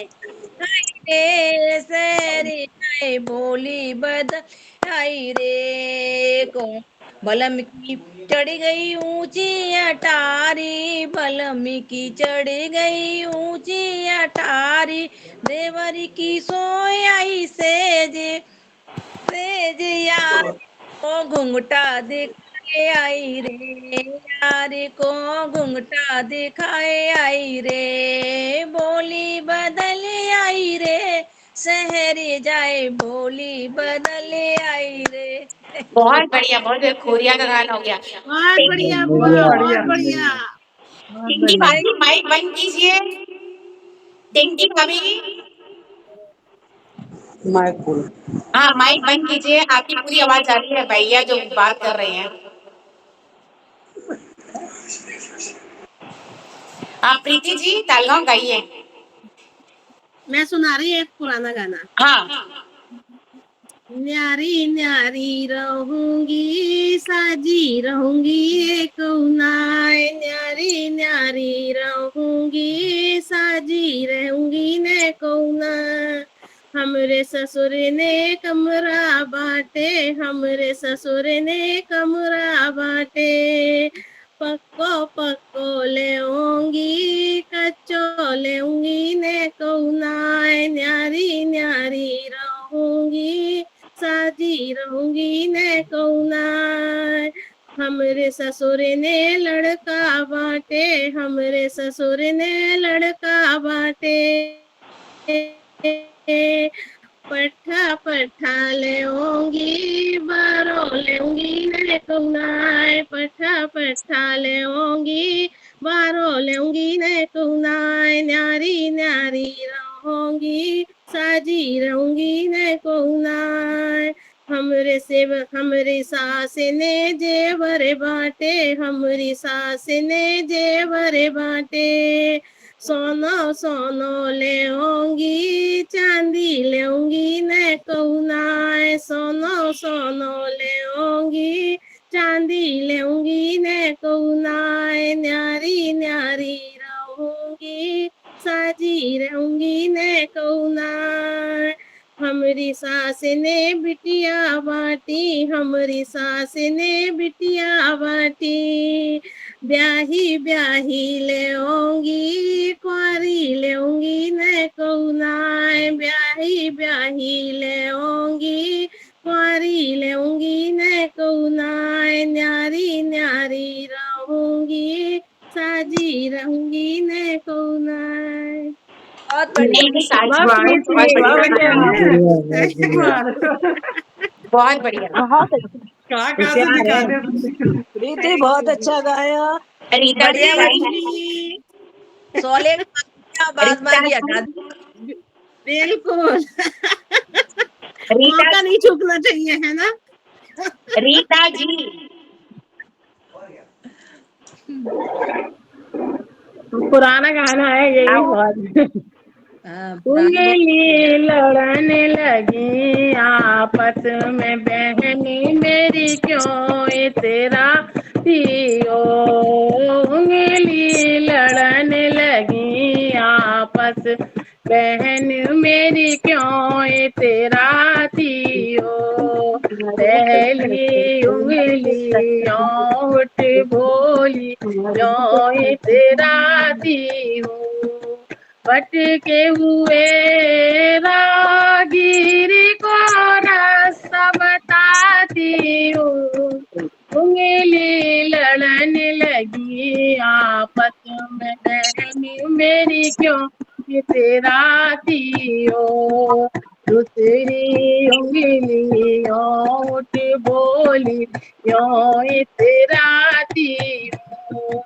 [SPEAKER 4] आई रे, शहरी जाए बोली बदल आई रे, कौन बलम की चढ़ गई ऊंची अटारी, बलम की चढ़ गई ऊंची अटारी, देवर की सोई आई सेज यार को घुंघटा दिखाए आई रे, यार को घुंघटा दिखाए आई रे, बोली बदल आई रे, शहरी जाए बोली बदल आई रे।
[SPEAKER 1] बहुत बढ़िया, बहुत बढ़िया। खोरिया का गाना हो गया।
[SPEAKER 2] बहुत बढ़िया बुआ, बहुत बढ़िया।
[SPEAKER 1] टिंकी भाभी माइक बंद कीजिए। टिंकी भाभी
[SPEAKER 5] माइक खोलो।
[SPEAKER 1] हाँ माइक बंद कीजिए, आपकी पूरी आवाज आ रही है भैया जो बात कर रहे हैं। हाँ प्रीति जी तालगांव गाइए।
[SPEAKER 2] मैं सुना रही एक पुराना गाना।
[SPEAKER 1] हाँ।
[SPEAKER 2] न्यारी न्यारी रहूंगी, साजी रहूंगी कौनाय, न्यारी न्यारी रहूंगी, साजी रहूंगी ने कौना, हमरे ससुर ने कमरा बाटे, हमरे ससुर ने कमरा बाटे, पक्को पक्को लेऊंगी, कच्चो लेऊंगी ने कौनाय, न्यारी न्यारी रहूंगी, साजी रहूंगी ने कौनाय, हमरे ससुर ने लड़का बाटे, हमरे ससुर ने लड़का बाटे, पट्ठा पट्ठा लेऊंगी, बारो लेऊंगी ने कौनाय, पट्ठा पट्ठा लेऊंगी, बारो लेऊंगी ने कौनाय, न्यारी न्यारी रहूंगी, साजी रहूंगी ने कौनाय, हमरी सास ने जेवर बाटे, हमरी सास ने जेवर बाटे, सोनो सोनो लेऊंगी, चांदी लेऊंगी ने कौनाय, सोनो सोनो लेऊंगी, चांदी लेऊंगी ने कौनाय, न्यारी न्यारी रहूंगी, साजी रहूंगी ने कौनाय, हमरी सास ने बिटिया बाटी, हमरी सास ने बिटिया बाटी, ब्याही ब्याही लेऊंगी, कुंवारी लेऊंगी ने कौनाय, ब्याही ब्याही लेऊंगी, कुंवारी लेऊंगी ने कौनाय, न्यारी न्यारी रहूंगी, साजी रहूंगी ने कौनाय।
[SPEAKER 4] बहुत बढ़िया।
[SPEAKER 1] बहुत बढ़िया।
[SPEAKER 9] बहुत अच्छा।
[SPEAKER 3] कहाँ से निकाले?
[SPEAKER 15] प्रीति बहुत अच्छा गाया।
[SPEAKER 1] रीता जी
[SPEAKER 4] बढ़िया सोले बात मांगी हटा
[SPEAKER 2] बिल्कुल
[SPEAKER 1] रीता
[SPEAKER 2] मौका नहीं चूकना चाहिए, है ना?
[SPEAKER 1] रीता जी
[SPEAKER 8] पुराना गाना है ये भी बहुत। उंगली लड़ने लगी आपस में बहनी मेरी, क्यों तेरा पियो, उंगली लड़ने लगी आपस बहन मेरी, क्यों तेरा थियो, पहली उंगली ओठ बोली, क्यों तेरा थियो, भटके हुए राहगीर को रास्ता बताती हूँ, उंगली लड़ने लगी आपस में बहन मेरी क्यों तेरा दियो दूसरी उंगलियों उठ बोली यो तेरा दियो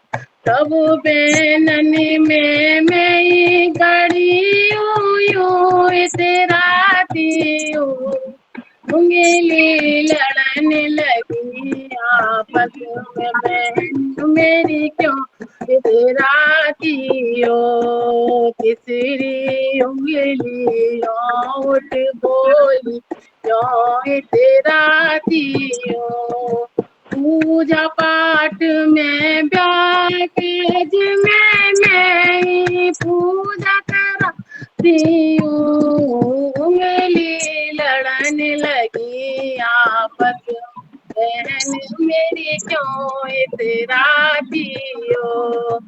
[SPEAKER 8] तब बैनन में मैं गड़ी यो तेरा दियो उंगली लड़ने लगी आपस में बहन मेरी क्यों तेरा दियो तीसरी उंगली उठ बोली यो तेरा दियो पूजा पाठ में ब्याज में मैं पूजा कराती हूँ उंगली लड़ने लगी आपस बहन मेरी क्यों तेरा दियो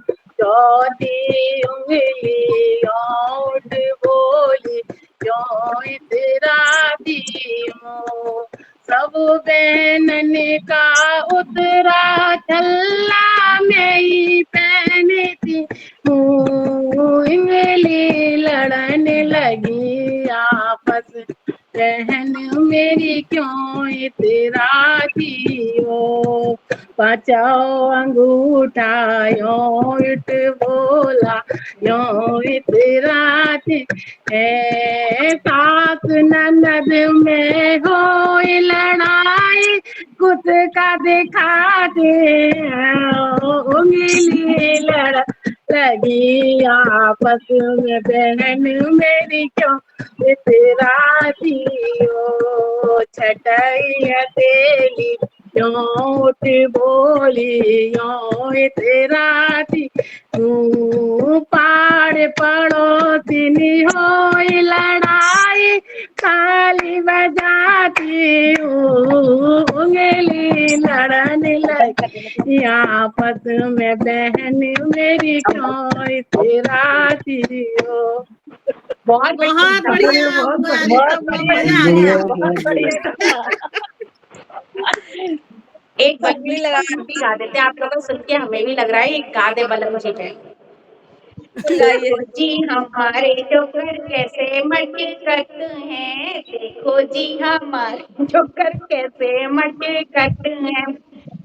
[SPEAKER 8] चौथी उंगली उठ बोली क्यों तेरा दियो सब बहनन का उतरा चल्ला में ही पहनती हूँ इमली लड़ने लगी आपस बहन मेरी क्यों तेरा दियो बचाओ अंगूठा यो इट बोला यो तेरा है सास ननद में हो लड़ाई कुछ का दिखा दे उंगली लड़ लगी आपस में बहन मेरी क्यों तेरा दियो छटाई तेली उठ बोली यो तेरा दी पाड़ पड़ोसी हो लड़ाई ताली बजाती उंगली लड़ने लगी आपस में बहन मेरी क्यों तेरा दियो
[SPEAKER 1] बहुत बढ़िया एक बल्ली लगा भी गा देते हैं आप लोगों को सुन के हमें भी लग रहा है गा दे बलम जी पे देखो जी हमारे जोकर कैसे मटके करते हैं देखो जी हमारे जोकर कैसे मटके करते हैं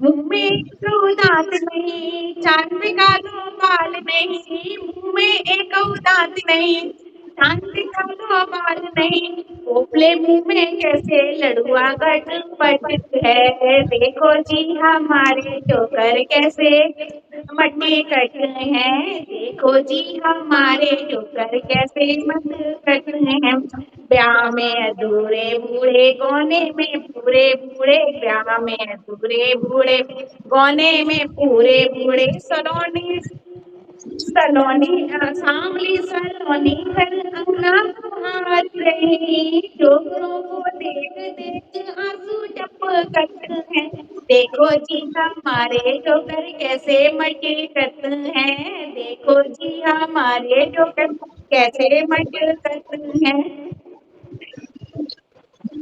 [SPEAKER 1] मुंह में दो दांत नहीं चांद का दो बाल नहीं मुंह में एक दांत नहीं चांद का दो बाल नहीं पोपले मुंह में कैसे लड़ुआ गट पट है देखो जी हमारे जोकर कैसे मटके करते हैं देखो जी हमारे जोकर कैसे मटके करते हैं ब्याह में अधूरे बूढ़े गौने में पूरे बूढ़े ब्याह में अधूरे बूढ़े गौने में पूरे बूढ़े सलोनी सांवली सलोनी हर अंगना हार रही जोगों को देख देख आंसू टपकते हैं देखो जी हमारे जोकर कैसे मटके करते हैं देखो जी हमारे जोकर कैसे मटके करते हैं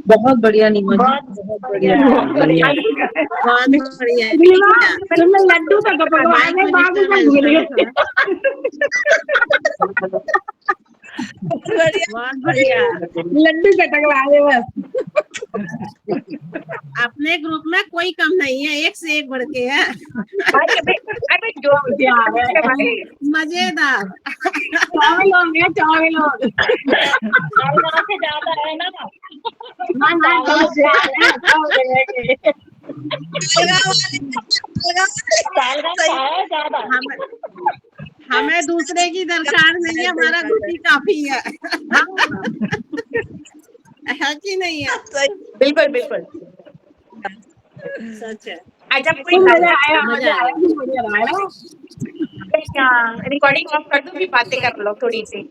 [SPEAKER 4] बहुत बढ़िया नीमा बहुत बढ़िया
[SPEAKER 8] तुमने लड्डू का पकवान है बाबू का भूल गए
[SPEAKER 2] बहुत बढ़िया
[SPEAKER 8] लड्डू कटकवा दे बस
[SPEAKER 2] अपने ग्रुप में कोई कम नहीं है एक से एक बढ़ के है
[SPEAKER 1] अरे जो
[SPEAKER 2] मजेदार
[SPEAKER 8] चावल
[SPEAKER 12] से ज्यादा है ना
[SPEAKER 2] हमें दूसरे की दरकार नहीं है हमारा खुद ही काफी है कि नहीं है
[SPEAKER 1] बिल्कुल बिल्कुल
[SPEAKER 2] सच है
[SPEAKER 1] जब कोई रिकॉर्डिंग ऑफ कर दो फिर बातें कर लो थोड़ी सी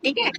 [SPEAKER 1] ठीक है